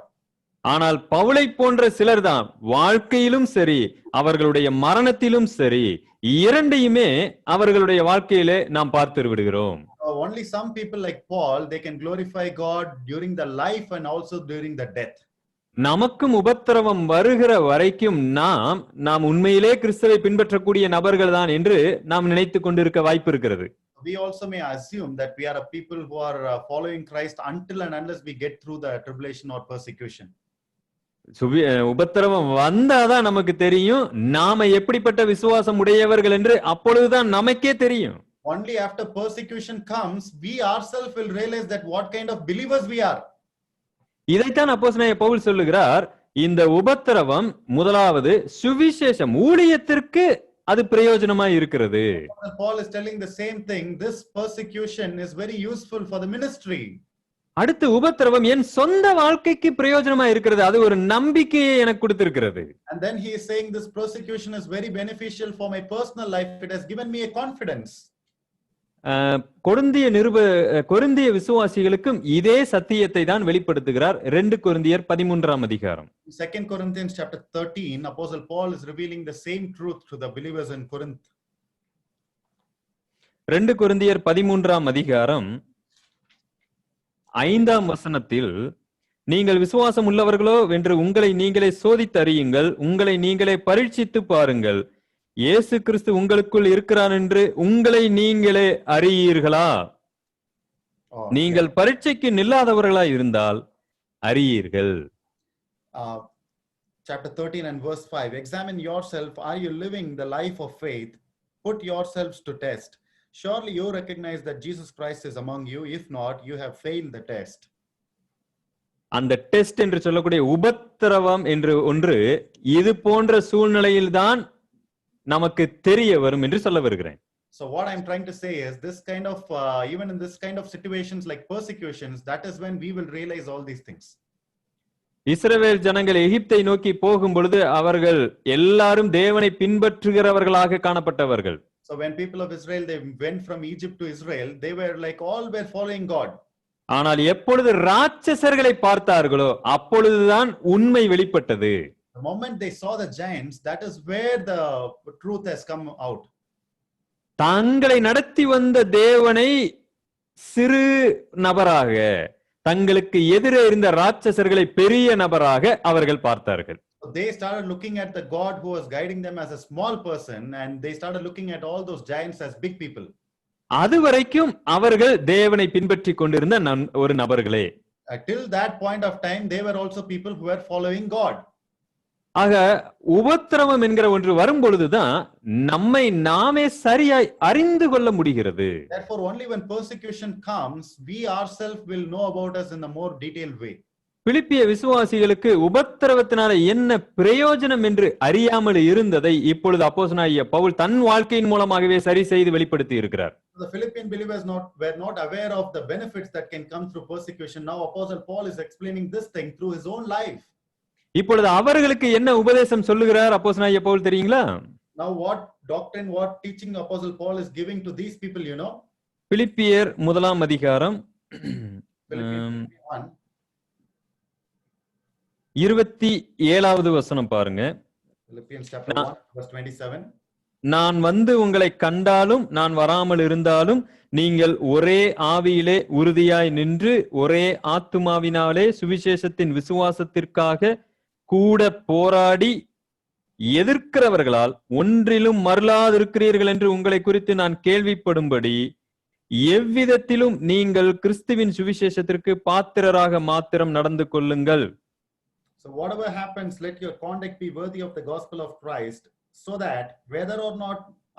ஆனால் பவுலை போன்ற சிலர் தான் வாழ்க்கையிலும் சரி அவர்களுடைய மரணத்திலும் சரி இரண்டையுமே அவர்களுடைய வாழ்க்கையிலே நாம் பார்த்து விடுகிறோம். Only some people like Paul they can glorify God during the life and also during the death. நமக்கும் உபத்திரவம் வருகிற வரைக்கும் நாம் உண்மையிலே கிறிஸ்துவை பின்பற்றக்கூடிய நபர்கள் தான் என்று நாம் நினைத்துக் கொண்டிருக்க வாய்ப்பு இருக்கிறது. We also may assume that we are a people who are following Christ until and unless we get through the tribulation or persecution. உபத்திரவம் வந்தாதான் நமக்கு தெரியும் நாம எப்படிப்பட்ட விசுவாசம் உடையவர்கள் என்று அப்பொழுதுதான் நமக்கே தெரியும். Only after persecution comes, we ourselves will realize that what kind of believers we are. இதைத்தான் அப்போஸ்தலனாகிய பவுல் சொல்லுகிறார். இந்த உபத்திரவம் முதலாவது சுவிசேஷம் ஊழியத்திற்கு அது பிரயோஜனமாய் இருக்கிறது. Paul is telling the same thing. This persecution is very useful for the ministry. அடுத்து உபத்திரவம் என் சொந்த வாழ்க்கைக்கு பிரயோஜனமா இருக்கிறது. அது ஒரு நம்பிக்கையை எனக்கு கொடுத்திருக்கிறது. And then he is saying this persecution is very beneficial for my personal life. It has given me a confidence. கொரிந்திய விசுவாசிகளுக்கும் இதே சத்தியத்தை தான் வெளிப்படுத்துகிறார். 2 கொரிந்தியர் 13ஆம் அதிகாரம். 2 Corinthians chapter 13, Apostle Paul is revealing the same truth to the believers in Corinth. 2 கொரிந்தியர் 13ஆம் அதிகாரம் 5ஆம் வசனத்தில், நீங்கள் விசுவாசம் உள்ளவர்களோ என்று உங்களை நீங்களே சோதித்தறியுங்கள், உங்களை நீங்களே பரீட்சித்து பாருங்கள், இயேசு கிறிஸ்து உங்களுக்குள் இருக்கிறான் என்று உங்களை நீங்களே அறியீர்களா? நீங்கள் பரீட்சைக்கு நில்லாதவர்களாய் இருந்தால் அறியீர்கள். Chapter 13 and verse 5, examine yourself, are you living the life of faith? Put yourselves to test. Surely you recognize that Jesus Christ is among you. If not, you have failed the test. அந்த டெஸ்ட் என்று சொல்லக்கூடிய உபத்திரவம் என்று ஒன்று இது போன்ற சூழ்நிலையில்தான் நமக்கு தெரிய வரும் என்று சொல்ல வருகிறேன். So what I'm trying to say is this kind of even in this kind of situations like persecutions, that is when we will realize all these things. இஸ்ரவேல் ஜனங்கள் எகிப்தை நோக்கி போகும் பொழுது அவர்கள் எல்லாரும் தேவனை பின்பற்றுகிறவர்களாக காணப்பட்டவர்கள். So when people of Israel, they went from Egypt to Israel, they were like all were following God. ஆனால் எப்பொழுது ராட்சசர்களை பார்த்தார்களோ அப்பொழுதுதான் உண்மை வெளிப்பட்டது. The moment they saw the giants, that is where the truth has come out. தங்களை நடத்தி வந்த தேவனை சிறு நபராக, தங்களுக்கு எதிரே இருந்த ராட்சசர்களை பெரிய நபராக அவர்கள் பார்த்தார்கள். So they started looking at the God who was guiding them as a small person, and they started looking at all those giants as big people. அதுவரைக்கும் அவர்கள் தேவனை பின்பற்றி கொண்டிருந்த ஒரு நபர்களே. Till that point of time, they were also people who were following God. ஆக உபத்திரவம் என்கிற ஒன்று வரும் பொழுதுதான் நம்மை நாமே சரியாய் அறிந்து கொள்ள முடிகிறது. Therefore, only when persecution comes, we ourselves will know about us in a more detailed way. பிலிப்பிய விசுவாசிகளுக்கு உபத்திரவத்தினால என்ன பிரயோஜனம் என்று அறியாமல் இருந்ததை இப்பொழுது அப்போஸ்தலனாகிய பவுல் தன் வாழ்க்கையின் மூலமாகவே சரி செய்து வெளிப்படுத்தி இருக்கிறார். The Philippian believers were not aware of the benefits that can come through persecution. Now Apostle Paul is explaining this thing through his own life. இப்பொழுது அவர்களுக்கு என்ன உபதேசம் சொல்லுகிறார் அப்போஸ்தலனாகிய பவுல் தெரியுங்களா? Now what doctrine, what teaching Apostle Paul is giving to these people, you know? பிலிப்பியர் 1ஆம் அதிகாரம் 27வது வசனம் பாருங்க. Philippians chapter 1 verse 27. நான் வந்து உங்களை கண்டாலும் நான் வராமல் இருந்தாலும் நீங்கள் ஒரே ஆவியிலே உறுதியாய் நின்று ஒரே ஆத்துமாவினாலே சுவிசேஷத்தின் விசுவாசத்திற்காக கூட போராடி எதிர்க்கிறவர்களால் ஒன்றிலும் மறலாதிருக்கிறீர்கள் என்று உங்களை குறித்து நான் கேள்விப்படும்படி எவ்விதத்திலும் நீங்கள் கிறிஸ்துவின் சுவிசேஷத்திற்கு பாத்திரராக மாத்திரம் நடந்து கொள்ளுங்கள். So whatever happens, let your conduct be worthy of the gospel of Christ, so that whether or not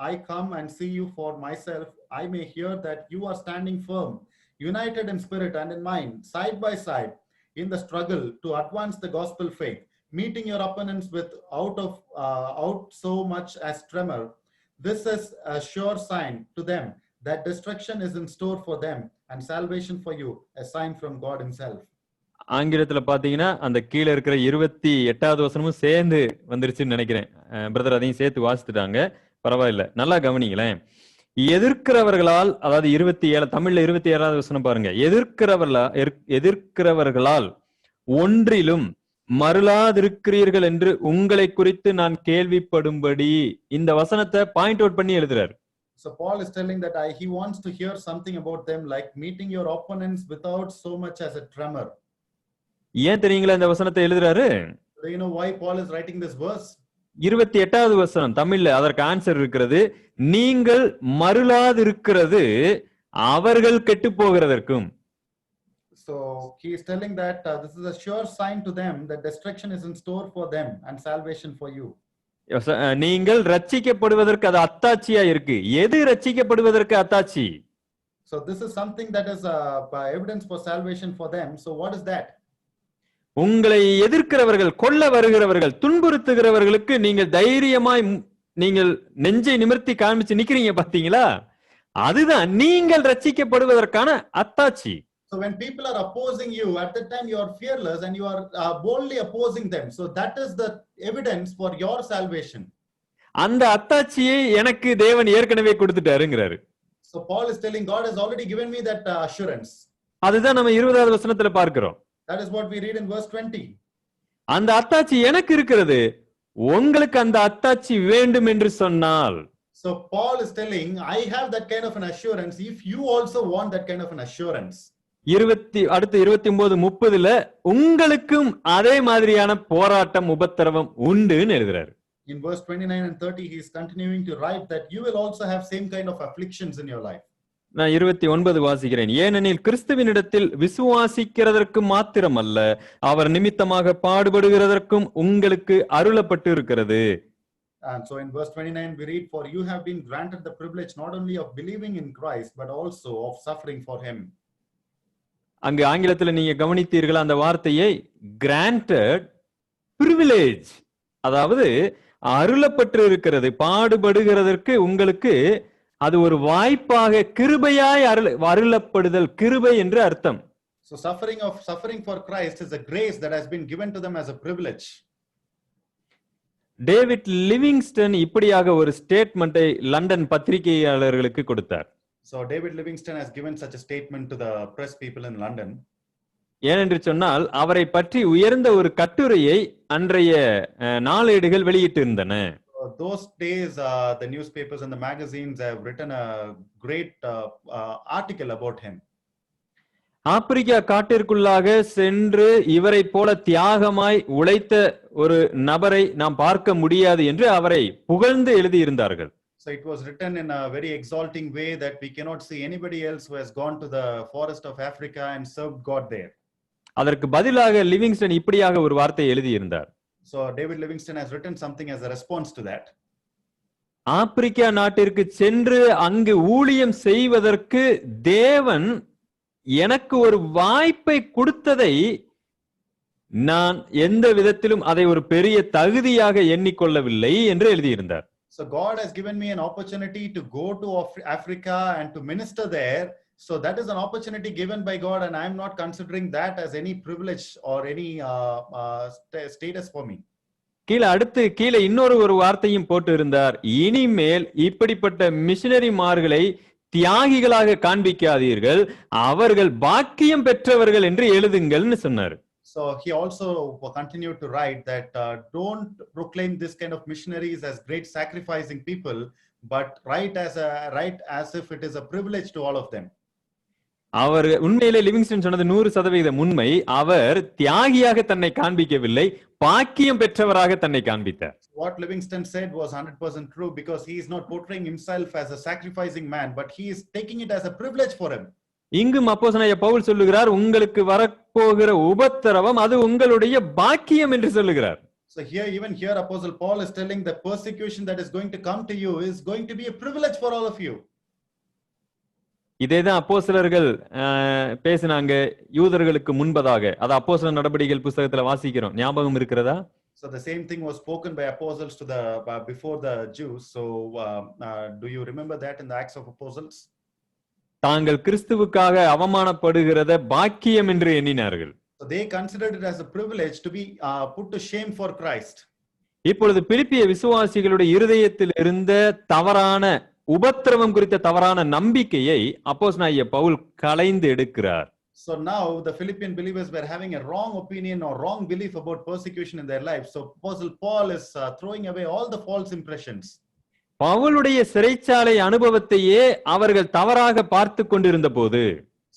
I come and see you for myself, I may hear that you are standing firm, united in spirit and in mind, side by side, in the struggle to advance the gospel faith, meeting your opponents out so much as tremor. This is a sure sign to them that destruction is in store for them and salvation for you, a sign from God himself. ஆங்கிலத்துல பாத்தீங்கன்னா அந்த கீழே இருக்கிற 28வது வசனமும் சேர்ந்து வந்துருச்சுன்னு நினைக்கிறேன். பிரதர் அதையும் சேர்த்து வாசித்துட்டாங்க, பரவாயில்ல. நல்லா கவனிங்களேன். எதிர்க்கிறவர்களால், அதாவது 27 தமிழ்ல 27வது வசனம் பாருங்க. எதிர்க்கிறவர்களால் ஒன்றிலும் மறலாதிருக்கிறீர்கள் என்று உங்களை குறித்து நான் கேள்விப்படும்படி, இந்த வசனத்தை பாயிண்ட் அவுட் பண்ணி எழுதுறாரு. So Paul is telling that he wants to hear something about them, like meeting your opponents without so much as a tremor. ஏன் தெரியுங்களா இந்த வசனத்தை எழுதுறாரு? Do you know why Paul is writing this verse? 28வது வசனம் தமிழ்ல அதற்கு ஆன்சர் இருக்கிறது. நீங்கள் மருளாதிருக்கிறது அவர்கள் கெட்டு போகிறதற்கும். So he is telling that this is a sure sign to them that destruction is in store for them and salvation for you. நீங்கள் ரட்சிக்கப்படுவதற்கு அது அத்தாட்சியா இருக்கு. எது ரட்சிக்கப்படுவதற்கு அத்தாட்சி? So this is something that is evidence for salvation for them. So what is that? உங்களை எதிர்க்கிறவர்கள், கொல்ல வருகிறவர்கள், துன்புறுத்துகிறவர்களுக்கு நீங்கள் தைரியமாய் நீங்கள் நெஞ்சை நிமிர்த்தி காமிச்சு நிக்கிறீங்க பாத்தீங்களா, அதுதான் நீங்கள் ரட்சிக்கப்படுவதற்கான அத்தாட்சி. So when people are opposing you, at that time you are fearless and you are boldly opposing them. So that is the evidence for your salvation. அந்த அத்தாட்சியை எனக்கு தேவன் ஏற்கனவே கொடுத்துட்டாருங்கிறாரு. So Paul is telling God has already given me that assurance. அதுதான் நம்ம 20வது வசனத்துல பார்க்கிறோம். That is what we read in verse 20. அந்த அத்தாட்சி எனக்கு இருக்கிறது, உங்களுக்கு அந்த அத்தாட்சி வேண்டும் என்று சொன்னால். So Paul is telling, I have that kind of an assurance if you also want that kind of an assurance. அடுத்து 29:30 உங்களுக்கும் அதே மாதிரியான போராட்டம் உபத்திரவம் உண்டுன்னு எழுதுறாரு. In verse 29 and 30 he is continuing to write that you will also have same kind of afflictions in your life. நான் 29 வாசிக்கிறேன். ஏனெனில் கிறிஸ்துவினிடத்தில் விசுவாசிக்கிறதற்கு மாத்திரமல்ல, அவர் நிமித்தமாக பாடுபடுகிறதற்கும் உங்களுக்கு அருளப்பட்டு இருக்கிறது. And so in verse 29 we read, for you have been granted the privilege not only of believing in Christ but also of suffering for him. அங்கு ஆங்கிலத்தில் நீங்க கவனித்தீர்கள் அந்த வார்த்தையை, granted privilege, அதாவது அருளப்பட்டு இருக்கிறது, பாடுபடுகிறதற்கு உங்களுக்கு அது ஒரு வாய்ப்பாக கிருபையாய் அருளப்படுதல், கிருபை என்று அர்த்தம். So suffering for Christ is a grace that has been given to them as a privilege. David Livingstone இப்படியாக ஒரு ஸ்டேட்மெண்டை லண்டன் பத்திரிகையாளர்களுக்கு கொடுத்தார். So David Livingstone has given such a statement to the press people in London. ஏனென்று சொன்னால் அவரை பற்றி உயர்ந்த ஒரு கட்டுரையை அன்றைய நாளேடுகள் வெளியிட்டிருந்தன. Those days the newspapers and the magazines have written a great article about him. Africa காட்டிற்குள்ளாக சென்று இவரை போல தியாகமாய் உழைத்த ஒரு நபரை நாம் பார்க்க முடியாது என்று அவரை புகழ்ந்து எழுதியிருந்தார்கள். So it was written in a very exalting way that we cannot see anybody else who has gone to the forest of Africa and served God there. அதற்கு பதிலாக லிவிங்ஸ்டன் இப்படியாக ஒரு வார்த்தை எழுதியிருந்தார். So David Livingstone has written something as a response to that. Africa நாட்டிற்கு சென்று அங்கு ஊழியம் செய்வதற்கு தேவன் எனக்கு ஒரு வாய்ப்பை கொடுத்ததை நான் எந்த விதத்திலும் அதை ஒரு பெரிய தகுதியாக எண்ணிக்கொள்ளவில்லை என்று எழுதியிருந்தார். So God has given me an opportunity to go to Africa and to minister there. So that is an opportunity given by God and I am not considering that as any privilege or any status for me. கீழே இன்னொரு வார்த்தையும் போட்டு இருந்தார். இனிமேல் இப்படிப்பட்ட மிஷனரிமார்களை தியாகிகளாக காண்பிக்காதீர்கள், அவர்கள் பாக்கியம் பெற்றவர்கள் என்று எழுதுங்கள்னு சொன்னார். So he also continued to write that don't proclaim this kind of missionaries as great sacrificing people, but write as if it is a privilege to all of them. அவர் உண்மையிலே லிவிங்ஸ்டன் சொன்னது 100% உண்மை. அவர் தியாகியாக தன்னை காண்பிக்கவில்லை, பாக்கியம் பெற்றவராக தன்னை காண்பித்தார். What Livingstone said was 100% true because he is not portraying himself as a sacrificing man, but he is taking it as a privilege for him. இங்கும் அப்போஸ்தலனாகிய பவுல் சொல்லுகிறார், உங்களுக்கு வரப்போகிற உபத்திரவம் அது உங்களுடைய பாக்கியம் என்று சொல்லுகிறார். So even here Apostle Paul is telling the persecution that is going to come to you is going to be a privilege for all of you. இதேதான் அப்போஸ்தலர்கள் பேசினாங்க யூதர்களுக்கு முன்பதாக. அது அப்போஸ்தலர் நடபடிகள் புத்தகத்துல வாசிக்கிறோம், ஞாபகம் இருக்கிறதா? So the same thing was spoken by apostles to the before the Jews. So do you remember that in the Acts of Apostles? தாங்கள் கிறிஸ்துவுக்காக அவமானப்படுகிறத பாக்கியம் என்று எண்ணினார்கள். So they considered it as a privilege to be put to shame for Christ. இப்பொழுது பிலிப்பிய விசுவாசிகளுடைய இருதயத்தில் இருந்த தவறான உபத்திரவம் குறித்த தவறான நம்பிக்கையை அப்போஸ்தலனாகிய பவுல் களைந்து எடுக்கிறார். So now the Philippian believers were having a wrong opinion or wrong belief about persecution in their life. So Apostle Paul is throwing away all the false impressions. பவுலுடைய சிறைச்சாலை அனுபவத்தையே அவர்கள் தவறாக பார்த்து கொண்டிருந்த போது,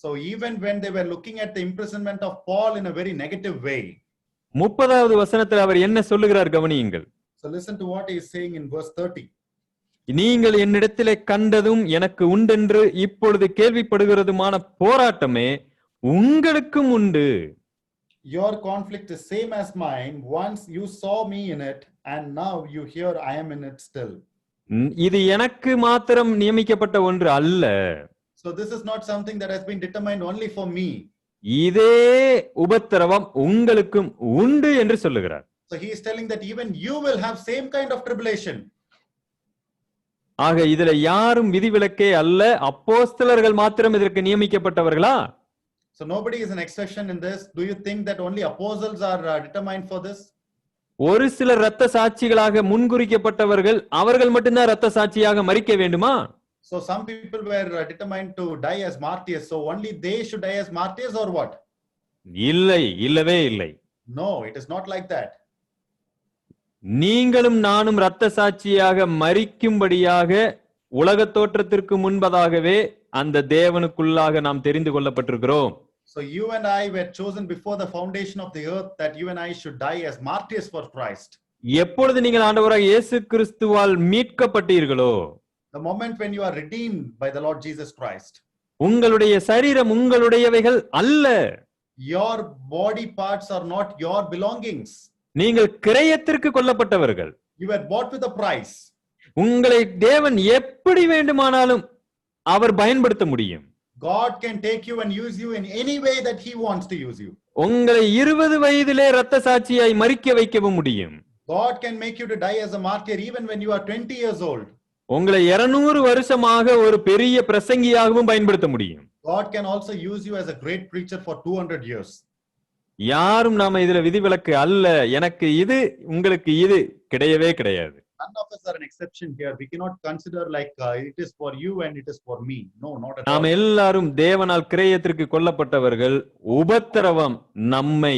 so even when they were looking at the imprisonment of Paul in a very negative way, 30வது வசனத்தில் அவர் என்ன சொல்லுகிறார் கவனியுங்கள். so So listen to what he is saying in verse 30. நீங்கள் என்னிடத்திலே கண்டதும் எனக்கு உண்டென்று இப்பொழுது கேள்விப்படுகிறதுமான போராட்டமே உங்களுக்கும் உண்டு. Your conflict is same as mine. Once you saw me in it, and now you hear I am in it still. இது எனக்கு மாத்திரம் நியமிக்கப்பட்ட ஒன்று அல்ல. So this is not something that has been determined only for me. இதே உபத்திரவம் உங்களுக்கும் உண்டு என்று சொல்லுகிறார். So he is telling that even you will have same kind of tribulation. ஆக இதுல யாரும் விதிவிலக்கே அல்ல, அப்போஸ்தலர்கள் மாத்திரம் இதற்கு நியமிக்கப்பட்டவர்களா? So nobody is an exception in this. Do you think that only apostles are determined for this? ஒரு சில இரத்த சாட்சிகளாக முன்குறிக்கப்பட்டவர்கள் அவர்கள் மட்டும்தான் இரத்த சாட்சியாக மரிக்க வேண்டுமா? So some people were determined to die as martyrs. So only they should die as martyrs or what? இல்லை, இல்லவே இல்லை. No, it is not like that. நீங்களும் நானும் இரத்த சாட்சியாக மரிக்கும்படியாக உலக தோற்றத்திற்கு முன்பதாகவே அந்த தேவனுக்குள்ளாக நாம் தெரிந்து கொள்ளப்பட்டிருக்கிறோம். So you and I were chosen before the foundation of the earth that you and I should die as martyrs for Christ. எப்பொழுது நீங்கள் ஆண்டவராகிய இயேசு கிறிஸ்துவால் மீட்கப்பட்டீர்களோ, The moment when you are redeemed by the Lord Jesus Christ, உங்களுடைய சரீரம் உங்களுடையவைகள் அல்ல. your body parts are not your belongings. நீங்கள் கிரயத்திற்கு கொல்லப்பட்டவர்கள். You were bought with a price. உங்களை தேவன் எப்படி வேண்டுமானாலும் அவர் பயன்படுத்த முடியும். God can take you and use you in any way that he wants to use you. உங்களை 20 வயதிலே இரத்த சாட்சியாய் மரிக்க வைக்கவும் முடியும். God can make you to die as a martyr even when you are 20 years old. உங்களை 200 வருஷமாக ஒரு பெரிய பிரசங்கியாகவும் பயன்படுத்த முடியும். God can also use you as a great preacher for 200 years. யாரும் நாம இதுல விதிவிலக்கு அல்ல, எனக்கு இது உங்களுக்கு இது கிடையவே கிடையாது. None of us are an exception here. We cannot consider like it is for you and it is for me. No, not at all. நாம் எல்லாரும் தேவனால் கிரயத்திற்கு கொல்லப்பட்டவர்கள். உபத்திரவம் நம்மை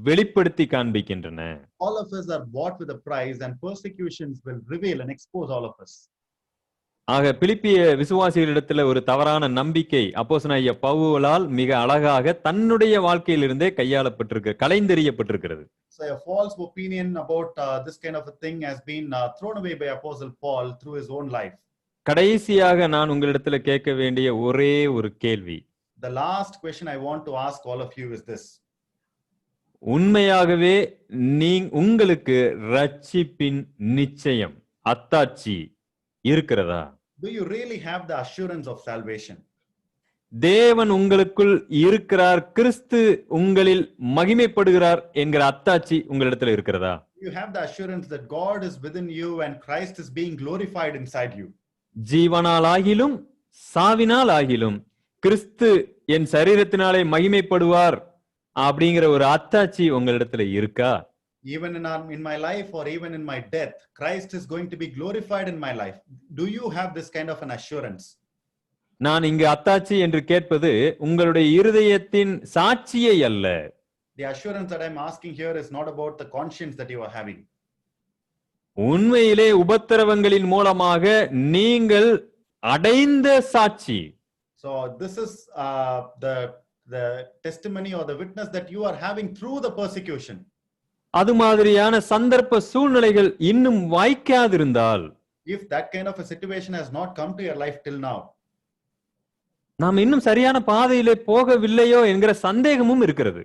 வெளிப்படுத்தி காண்பிக்கின்றன. All of us are bought with a price and persecutions will reveal and expose all of us. ஆக பிலிப்பிய விசுவாசிகளிடத்துல ஒரு தவறான நம்பிக்கை அப்போஸ்தலனாகிய பவுலால் மிக அழகாக தன்னுடைய வாழ்க்கையிலிருந்தே கையாளப்பட்டிருக்கு, கலைந்தெறியப்பட்டிருக்கிறது. So a false opinion about this kind of a thing has been thrown away by Apostle Paul through his own life. கடைசியாக நான் உங்களிடத்துல கேட்க வேண்டிய ஒரே ஒரு கேள்வி. The last question I want to ask all of you is this. உண்மையாகவே உங்களுக்கு ரட்சிப்பின் நிச்சயம் அத்தாட்சி இருக்கிறதா? Do you really have the assurance of salvation? தேவன் உங்களுக்குள் இருக்கிறார், கிறிஸ்து உங்களில் மகிமைப்படுகிறார் என்கிற அத்தாட்சி உங்களிடத்துல இருக்கிறதா? You have the assurance that God is within you and Christ is being glorified inside you. ஜீவனால் ஆகிலும் சாவினால் ஆகிலும் கிறிஸ்து என் சரீரத்தினாலே மகிமைப்படுவார் அப்படிங்கிற ஒரு அத்தாட்சி உங்களிடத்துல இருக்கா? Even in my life or even in my death, Christ is going to be glorified in my life. Do you have this kind of an assurance? நான் இங்கு அத்தாட்சி என்று கேட்பது உங்களுடைய இருதயத்தின் சாட்சியை அல்ல. The assurance that I'm asking here is not about the conscience that you are having. உண்மையிலே உபத்திரவங்களின் மூலமாக நீங்கள் அடைந்த சாட்சி. So this is the testimony or the witness that you are having through the persecution. அது மாதிரியான சந்தர்ப்ப சூழ்நிலைகள் இன்னும் வாய்க்காதிருந்தால், If that kind of a situation has not come to your life till now, நாம் இன்னும் சரியான பாதையிலே போகவில்லையோ என்கிற சந்தேகமும் இருக்கிறது.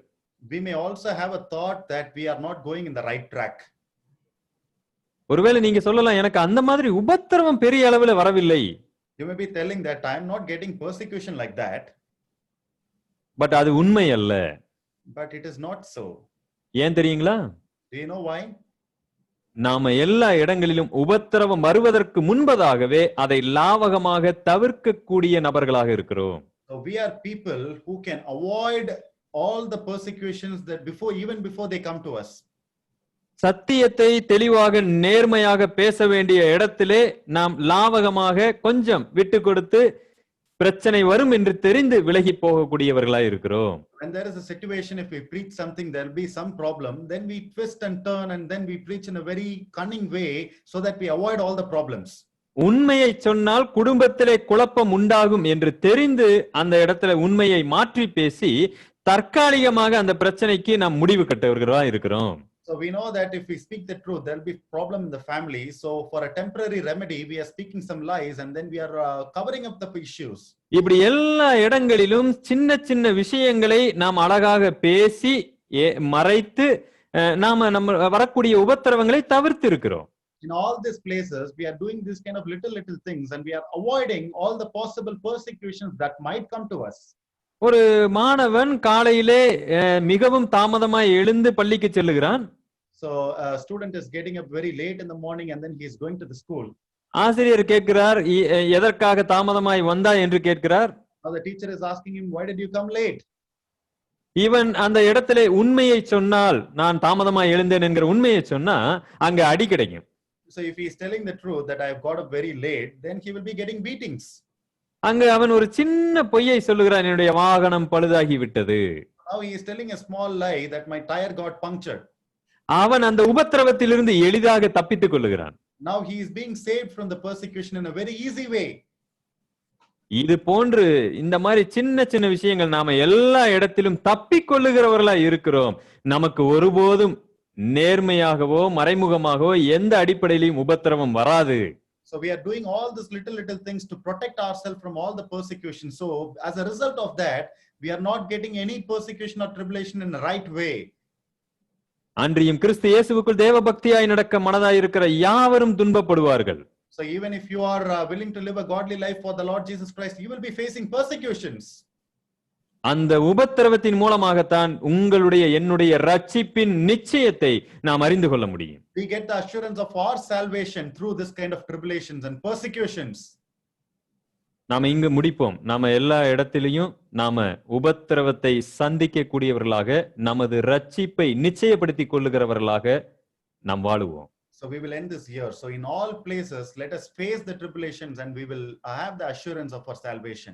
we may also have a thought that we are not going in the right track. ஒருவேளை நீங்க சொல்லலாம், எனக்கு அந்த மாதிரி உபத்திரவம் பெரிய அளவில் வரவில்லை. You may be telling that I am not getting persecution like that. But அது உண்மை அல்ல. But it is not so. ஏன் தெரியுங்களா? Do you know why? நாம எல்லா இடங்களிலும் உபத்திரவம் வருவதற்கு முன்பதாகவே அதை லாவகமாக தவிர்க்கக்கூடிய நபர்களாக இருக்கிறோம். So we are people who can avoid all the persecutions that even before they come to us. சத்தியத்தை தெளிவாக நேர்மையாக பேச வேண்டிய இடத்திலே நாம் லாவகமாக கொஞ்சம் விட்டு கொடுத்து பிரச்சனை வரும் என்று தெரிந்து விலகி போகக்கூடியவர்களாய் இருக்கிறோம். When there is a situation, if we preach something, there will be some problem, then we twist and turn and then we preach in a very cunning way so that we avoid all the problems. உண்மையை சொன்னால் குடும்பத்திலே குழப்பம் உண்டாகும் என்று தெரிந்து அந்த இடத்துல உண்மையை மாற்றி பேசி தற்காலிகமாக அந்த பிரச்சனைக்கு நாம் முடிவு கட்டவர்களா இருக்கிறோம். So we know that if we speak the truth, there'll be problem in the family. So for a temporary remedy, we are speaking some lies and then we are covering up the issues. இப்படி எல்லா இடங்களிலும் சின்ன சின்ன விஷயங்களை நாம் அழகாக பேசி மறைத்து நாம நம்ம வரக்கூடிய உபத்திரவங்களை தவிர்த்து இருக்கிறோம். In all these places, we are doing this kind of little things and we are avoiding all the possible persecutions that might come to us. ஒரு மாணவன் காலையிலே மிகவும் தாமதமாய் எழுந்து பள்ளிக்கு செல்லுகிறான். So a student is getting up very late in the morning and then he is going to the school. ஆசிரியர் கேட்கிறார், எதற்காக தாமதமாய் வந்தாய் என்று கேட்கிறார். Now the teacher is asking him, why did you come late? இவன் அந்த இடத்திலே உண்மையை சொன்னால், நான் தாமதமாய் எழுந்தேன் என்கிற உண்மையை சொன்னா அங்க அடி கிடைக்கும். So if he is telling the truth that I have got up very late, then he will be getting beatings. அங்க அவன் ஒரு சின்ன பொய்யை சொல்லுகிறான், என்னுடைய வாகனம் பழுதாகி விட்டது. Now he is telling a small lie that my tire got punctured. அவன் அந்த உபத்திரவத்திலிருந்து எளிதாக தப்பித்துக் கொள்ளுகிறான். Now he is being saved from the persecution in a very easy way. இது போன்று இந்த மாதிரி சின்ன சின்ன விஷயங்கள் நாம எல்லா இடத்திலும் தப்பிக் கொள்ளுகிறவர்களா இருக்கிறோம். நமக்கு ஒருபோதும் நேர்மையாகவோ மறைமுகமாகவோ எந்த அடிப்படையிலும் உபத்திரவம் வராது. So we are doing all these little things to protect ourselves from all the persecution. So as a result of that, we are not getting any persecution or tribulation in the right way. அன்றியும் கிறிஸ்து இயேசுவுக்குள் தேவ பக்தியாய் நடக்க மனதாய் இருக்கிற யாவரும் துன்பப்படுவார்கள். So even if you are willing to live a godly life for the Lord Jesus Christ, you will be facing persecutions. அந்த உபத்திரவத்தின் மூலமாகத்தான் உங்களுடைய என்னுடைய ரட்சிப்பின் நிச்சயத்தை நாம் அறிந்து கொள்ள முடியும். We get the assurance of our salvation through this kind of tribulations and persecutions. நாம இங்கு முடிப்போம். நாம எல்லா இடத்திலையும் நாம உபத்திரவத்தை சந்திக்க கூடியவர்களாக, நமது ரட்சிப்பை நிச்சயப்படுத்திக் கொள்ளுகிறவர்களாக நாம் வாழுவோம். So we will end this here. So in all places, let us face the tribulations and we will have the assurance of our salvation.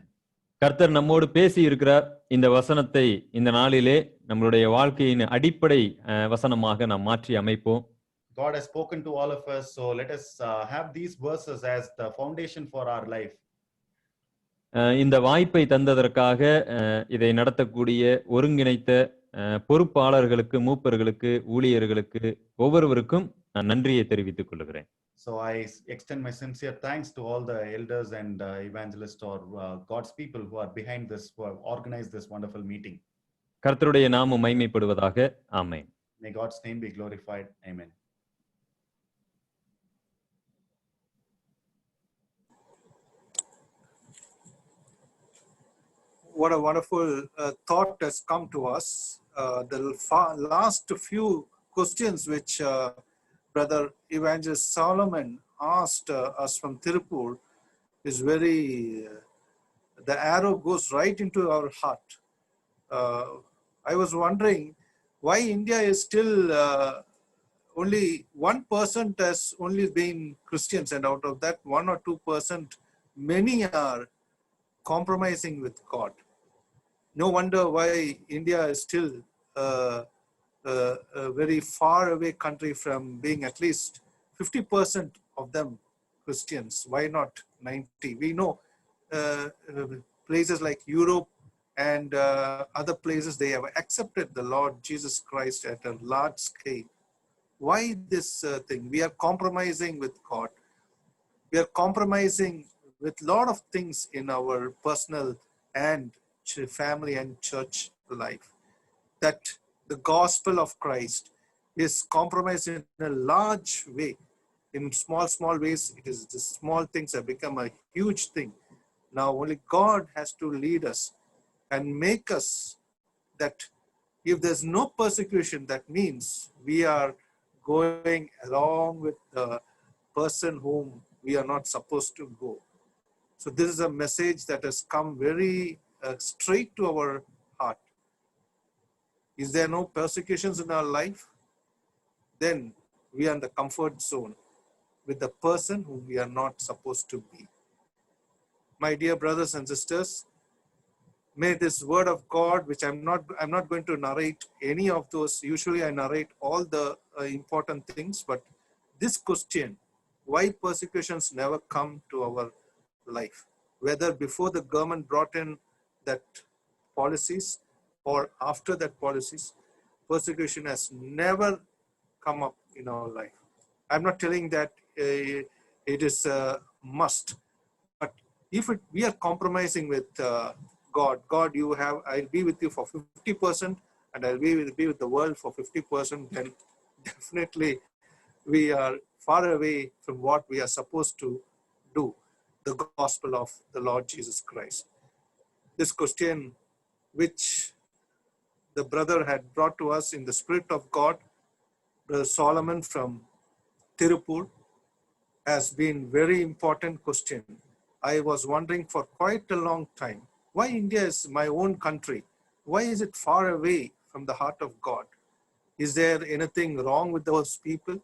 கர்த்தர் நம்மோடு பேசி இருக்கிறார். இந்த வசனத்தை இந்த நாளிலே நம்மளுடைய வாழ்க்கையின் அடிப்படை வசனமாக நாம் மாற்றி அமைப்போம். God has spoken to all of us, so let us have these verses as the foundation for our life. இந்த வாய்ப்பை தந்ததற்காக இதை நடத்தக்கூடிய ஒருங்கிணைத்த பொறுப்பாளர்களுக்கு, மூப்பர்களுக்கு, ஊழியர்களுக்கு ஒவ்வொருவருக்கும் நான் நன்றியை தெரிவித்துக் கொள்கிறேன். So I extend my sincere thanks to all the elders and evangelists or God's people who are behind this, who have organized this wonderful meeting. கர்த்தருடைய நாமம் மகிமைப்படுவதாக. ஆமென். May God's name be glorified. Amen. What a wonderful thought has come to us. The last few questions which Brother Evangelist Solomon asked us from Tirupur is very, the arrow goes right into our heart. I was wondering why India is still only 1% has only been Christians, and out of that 1 or 2%, many are compromising with God. No wonder why India is still a very far away country from being at least 50% of them Christians. Why not 90? We know places like Europe and other places, they have accepted the Lord Jesus Christ at a large scale. Why this thing? We are compromising with God. We are compromising with a lot of things in our personal and family and church life. That the gospel of Christ is compromised in a large way. In small ways, it is the small things have become a huge thing. Now only God has to lead us and make us that if there's no persecution, that means we are going along with the person whom we are not supposed to go. So this is a message that has come very straight to our heart. Is there no persecutions in our life? Then we are in the comfort zone with the person whom we are not supposed to be. My dear brothers and sisters, may this word of God, which I'm not going to narrate any of those. Usually I narrate all the important things, but this question, why persecutions never come to our life, whether before the government brought in that policies or after that policies, persecution has never come up in our life. I'm not telling that it is a must, but if we are compromising with God, I'll be with you for 50% and I'll be with the world for 50%, then definitely we are far away from what we are supposed to do, the gospel of the Lord Jesus Christ. This question which the brother had brought to us in the Spirit of God, Brother Solomon from Tirupur, has been very important question. I was wondering for quite a long time, why India is my own country? Why is it far away from the heart of God? Is there anything wrong with those people?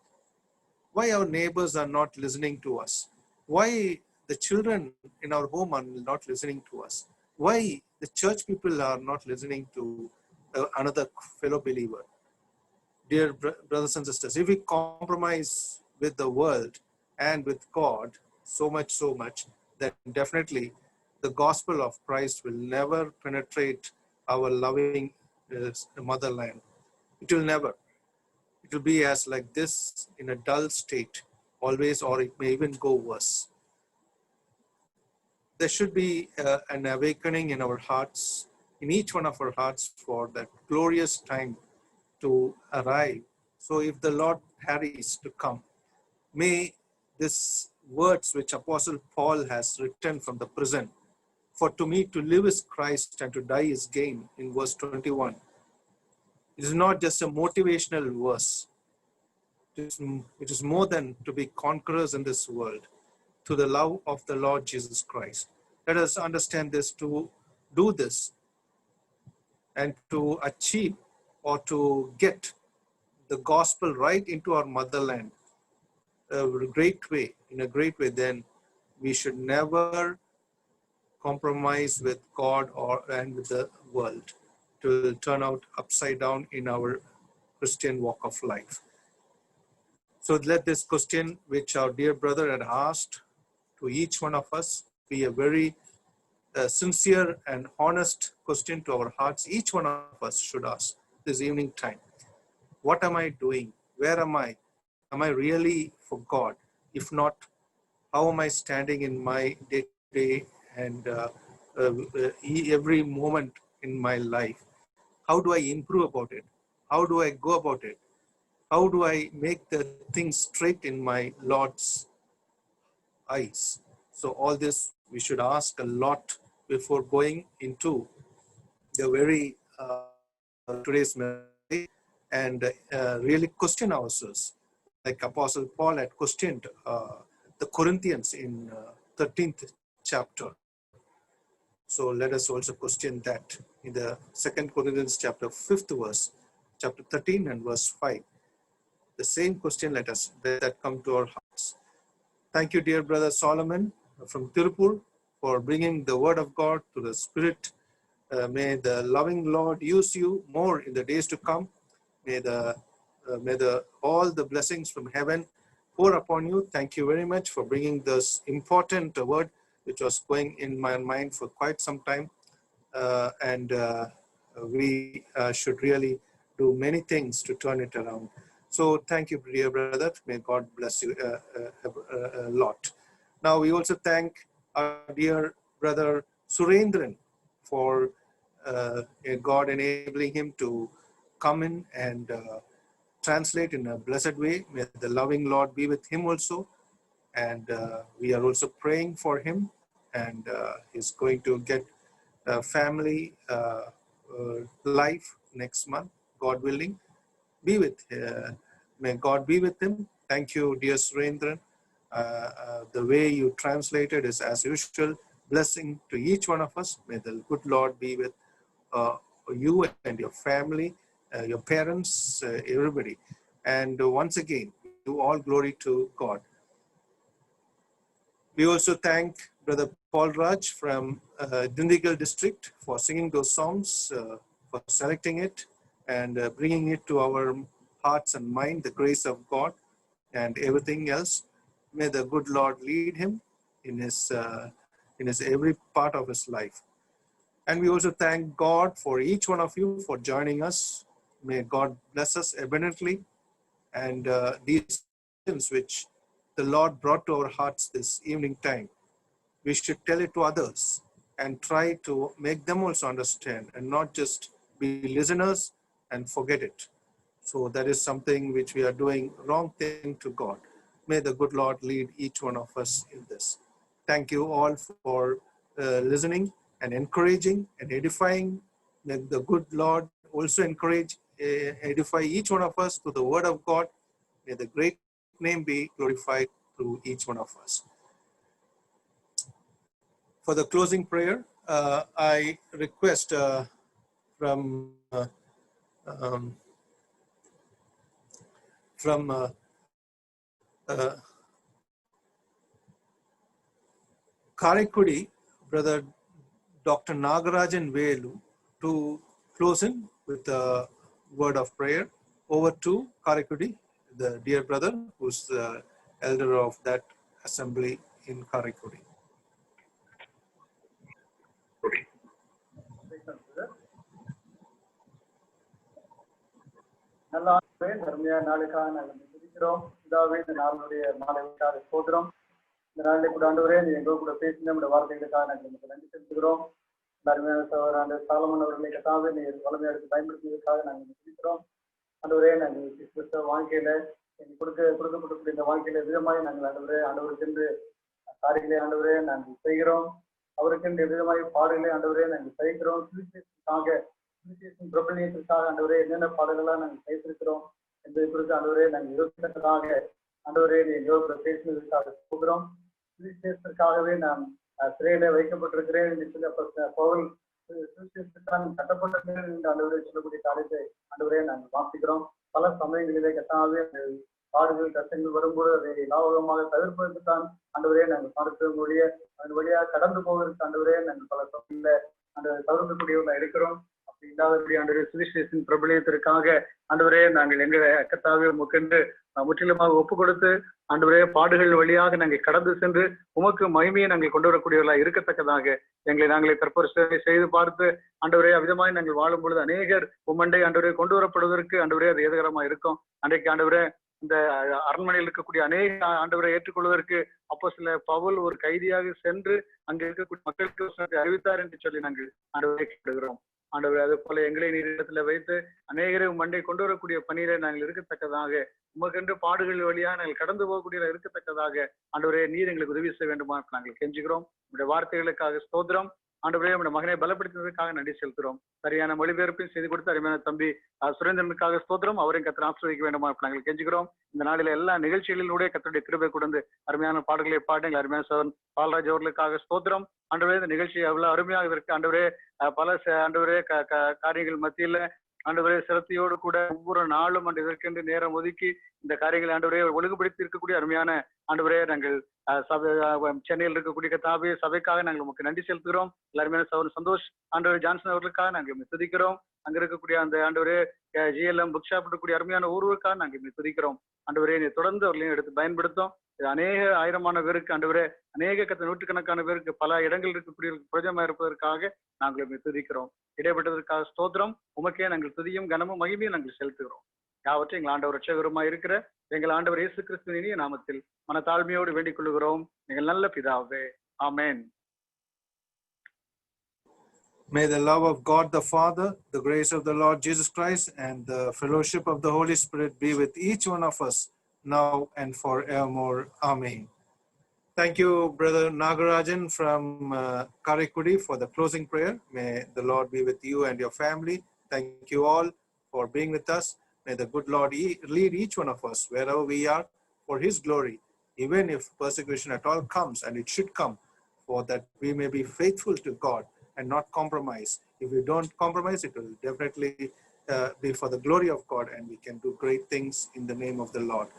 Why our neighbors are not listening to us? Why the children in our home are not listening to us? Why the church people are not listening to another fellow believer? Dear brothers and sisters, if we compromise with the world and with God so much, then definitely the gospel of Christ will never penetrate our loving motherland. It will never. It will be as like this in a dull state always, or it may even go worse. There should be an awakening in our hearts, in each one of our hearts, for that glorious time to arrive. So if the Lord tarries to come, may this words which Apostle Paul has written from the prison, for to me to live is Christ and to die is gain, in verse 21. It is not just a motivational verse. It is more than to be conquerors in this world, to the love of the Lord Jesus Christ. Let us understand this, to do this and to achieve or to get the gospel right into our motherland in a great way, then we should never compromise with God and with the world. It will turn out upside down in our Christian walk of life. So let this question which our dear brother had asked to each one of us be a very sincere and honest question to our hearts. Each one of us should ask this evening time. What am I doing? Where am I? Am I really for God? If not, how am I standing in my day-to-day and every moment in my life? How do I improve about it? How do I go about it? How do I make the things straight in my Lord's eyes? So all this we should ask a lot before going into the very today's message, and really question ourselves, like Apostle Paul had questioned the Corinthians in 13th chapter. So let us also question that in the 2 Corinthians chapter 5th verse, chapter 13 and verse 5. The same question let that come to our hearts. Thank you, dear brother Solomon from Tirupur, for bringing the word of God to the Spirit. May the loving Lord use you more in the days to come. May all the blessings from heaven pour upon you. Thank you very much for bringing this important word, which was going in my mind for quite some time. We should really do many things to turn it around. So thank you, dear brother. May God bless you a lot. Now we also thank our dear brother Surendran for God enabling him to come in and translate in a blessed way. May the loving Lord be with him also. And we are also praying for him, and he's going to get a family life next month, God willing. May God be with him. Thank you, dear Surendran. The way you translated is, as usual, blessing to each one of us. May the good Lord be with you and your family, your parents, everybody. And once again, do all glory to God. We also thank Brother Paul Raj from Dindigul district for singing those songs, for selecting it and bringing it to our hearts and mind, the grace of God and everything else. May the good Lord lead him in his every part of his life. And we also thank God for each one of you for joining us. May God bless us abundantly and these things which the Lord brought to our hearts this evening time, we should tell it to others and try to make them also understand and not just be listeners and forget it. So that is something which we are doing wrong thing to God. May the good Lord lead each one of us in this. Thank you all for listening and encouraging and edifying. May the good Lord also encourage, edify each one of us to the word of God. May the great name be glorified through each one of us. For the closing prayer, I request from Karaikudi, Brother Dr. Nagarajan Velu, to close in with a word of prayer. Over to Karaikudi, the dear brother who's the elder of that assembly in Karaikudi. நல்ல அருமையான நாளுக்காக நாங்கள் துதிக்கிறோம். இதாவே இந்த நாளுடைய மாலைக்காக சோதரம் இந்த நாளிலே கூட ஆண்டவரே நீ எங்களோடு கூட பேசின நம்முடைய வார்த்தைகளுக்காக நாங்கள் உங்களுக்கு நன்றி செலுத்துகிறோம். அருமையான சகோதரர் சாலமன் அவர்களை கத்தாவே நீ வளமையை எடுத்து பயன்படுத்தியதற்காக நாங்கள் துதிக்கிறோம். ஆண்டவரே நாங்கள் கிறிஸ்தவ வாழ்க்கையில எங்களுக்கு கொடுக்கப்படக்கூடிய இந்த வாழ்க்கையில விதமாய் நாங்கள் ஆண்டவருக்கு காரியங்களை ஆண்டவரே நாங்கள் செய்கிறோம். அவருக்கு விதமாய் பாடல்களை ஆண்டவரே நாங்கள் செய்கிறோம். பிரபலியத்திற்காக ஆண்டவரே என்னென்ன பாடல்களாக நாங்கள் செய்திருக்கிறோம் என்பதை குறித்து ஆண்டவரே நாங்கள் யோசித்ததாக ஆண்டவரே நீ யோகத்தில் பேசினதற்காக போகிறோம். சுவிசேஷத்திற்காகவே நான் சிறையில வைக்கப்பட்டிருக்கிறேன் என்று சொல்லி பவுல் சுவிசேஷத்திற்காக கட்டப்பட்டிருக்கிறேன் என்று ஆண்டவரே சொல்லக்கூடிய காரியத்தை ஆண்டவரே நாங்கள் வாசிக்கிறோம். பல சமயங்களிலே கட்டாவே பாடுகள் கஷ்டங்கள் வரும்போது அதை லாபகமாக தவிர்ப்பதற்குத்தான் ஆண்டவரே நாங்கள் பார்க்கக்கூடிய அதன் வழியாக கடந்து போவதற்கு ஆண்டவரே நாங்கள் பல சமயங்களில் அந்த தவிர்க்கக்கூடியவர்களாக இருக்கிறோம். இல்லாதபடி ஆண்டவரே சுவிசேஷத்தின் பிரபலியத்திற்காக ஆண்டவரே நாங்கள் எங்களை கர்த்தாவே உமக்கென்று முற்றிலுமாக ஒப்பு கொடுத்து ஆண்டவரே பாடுகள் வழியாக நாங்கள் கடந்து சென்று உமக்கு மகிமையை நாங்கள் கொண்டு வரக்கூடியவர்களாக இருக்கத்தக்கதாக எங்களை நாங்களே தற்பரிசோதனை செய்து பார்த்து ஆண்டவரே அவ்விதமாய் நாங்கள் வாழும் பொழுது அநேகர் உம்மண்டை ஆண்டவரே கொண்டு வரப்படுவதற்கு ஆண்டவரே அது ஏதுகரமா இருக்கும். அன்றைக்கு ஆண்டவரே இந்த அரண்மனையில் இருக்கக்கூடிய அநேக ஆண்டவரை ஏற்றுக்கொள்வதற்கு அப்போ சில பவுல் ஒரு கைதியாக சென்று அங்க இருக்கக்கூடிய மக்களுக்கு அறிவித்தார் என்று சொல்லி நாங்கள் ஆண்டவரை கேட்டுகிறோம். ஆண்டவர் அது போல எங்களை நீரிடத்துல வைத்து அநேகரை மண்டை கொண்டு வரக்கூடிய பணியில நாங்கள் இருக்கத்தக்கதாக உமக்கென்று பாடுகள் வழியாக நாங்கள் கடந்து போகக்கூடிய இருக்கத்தக்கதாக ஆண்டவரே நீர் எங்களுக்கு உதவி செய்ய வேண்டுமா நாங்கள் கெஞ்சுகிறோம். உங்களுடைய வார்த்தைகளுக்காக ஸ்தோத்திரம். ஆண்டவரே நம்முடைய மகனை பலப்படுத்தினதற்காக நன்றி செலுத்துகிறோம். சரியான மொழிபெயர்ப்பையும் செய்து கொடுத்து அருமையான தம்பி சுரேந்திரனுக்காக ஸ்தோத்திரம். அவரையும் கத்தர் ஆசீர்வதிக்க வேண்டுமா நாங்கள் கெஞ்சுகிறோம். இந்த நாளில எல்லா நிகழ்ச்சிகளிலூடைய கத்தருடைய கிருபை கொடுத்து அருமையான பாடல்களை பாடுங்கள். அருமையான சோதன் பால்ராஜ் அவர்களுக்காக ஸ்தோத்திரம். ஆண்டவரே இந்த நிகழ்ச்சி அவ்வளவு அருமையாக இருக்கு. ஆண்டவரே பல ஆண்டவரே காரியங்கள் மத்தியில ஆண்டவரே சிரத்தையோடு கூட ஒவ்வொரு நாளும் அந்த இதற்கென்று நேரம் ஒதுக்கி இந்த காரியங்களை ஆண்டவரே ஒழுங்குபடுத்தி இருக்கக்கூடிய அருமையான ஆண்டவரே நாங்கள் சபை சென்னையில் இருக்கக்கூடிய கத்தாபி சபைக்காக நாங்கள் உங்களுக்கு நன்றி செலுத்துகிறோம். எல்லாருமே சந்தோஷ் ஆண்டவரே ஜான்சன் அவர்களுக்காக நாங்கள் துதிக்கிறோம். அங்க இருக்கக்கூடிய அந்த ஆண்டவரே ஜிஎல்எம் புக் ஷாப் இருக்கக்கூடிய அருமையான ஊருக்காக நாங்கள் துதிக்கிறோம். ஆண்டவரே நீ தொடர்ந்து அவர்களையும் எடுத்து பயன்படுத்தும். அநேக ஆயிரமான பேருக்கு ஆண்டவரே அநேக நூற்றுக்கணக்கான பேருக்கு பல இடங்கள் இருக்கக்கூடிய பிரயோஜனமா இருப்பதற்காக நாங்கள் துதிக்கிறோம். இடைப்பட்டதற்காக ஸ்தோத்திரம். உமக்கே நாங்கள் துதியும் கனமும் மகிமையும் நாங்கள் செலுத்துகிறோம். யாவற்றையும் எங்கள் ஆண்டவர் ரட்சகருமாய் இருக்கிற எங்கள் ஆண்டவர் இயேசு கிறிஸ்துவின் இனிய நாமத்தில் மனத்தாழ்மையோடு வேண்டிக் கொள்கிறோம் எங்கள் நல்ல பிதாவே. ஆமென். May the love of God the Father, the grace of the Lord Jesus Christ, and the fellowship of the Holy Spirit be with each one of us now and forevermore. Amen. Thank you, Brother Nagarajan from Karaikudi for the closing prayer. May the Lord be with you and your family. Thank you all for being with us. May the good Lord lead each one of us wherever we are for His glory, even if persecution at all comes, and it should come, for that we may be faithful to God and not compromise. If we don't compromise, it will definitely be for the glory of God, and we can do great things in the name of the Lord.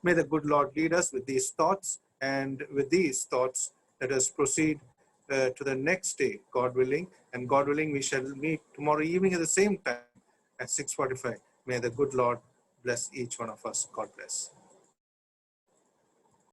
May the good Lord lead us with these thoughts, and with these thoughts, let us proceed to the next day, God willing. And God willing, we shall meet tomorrow evening at the same time at 6:45. May the good Lord bless each one of us. God bless.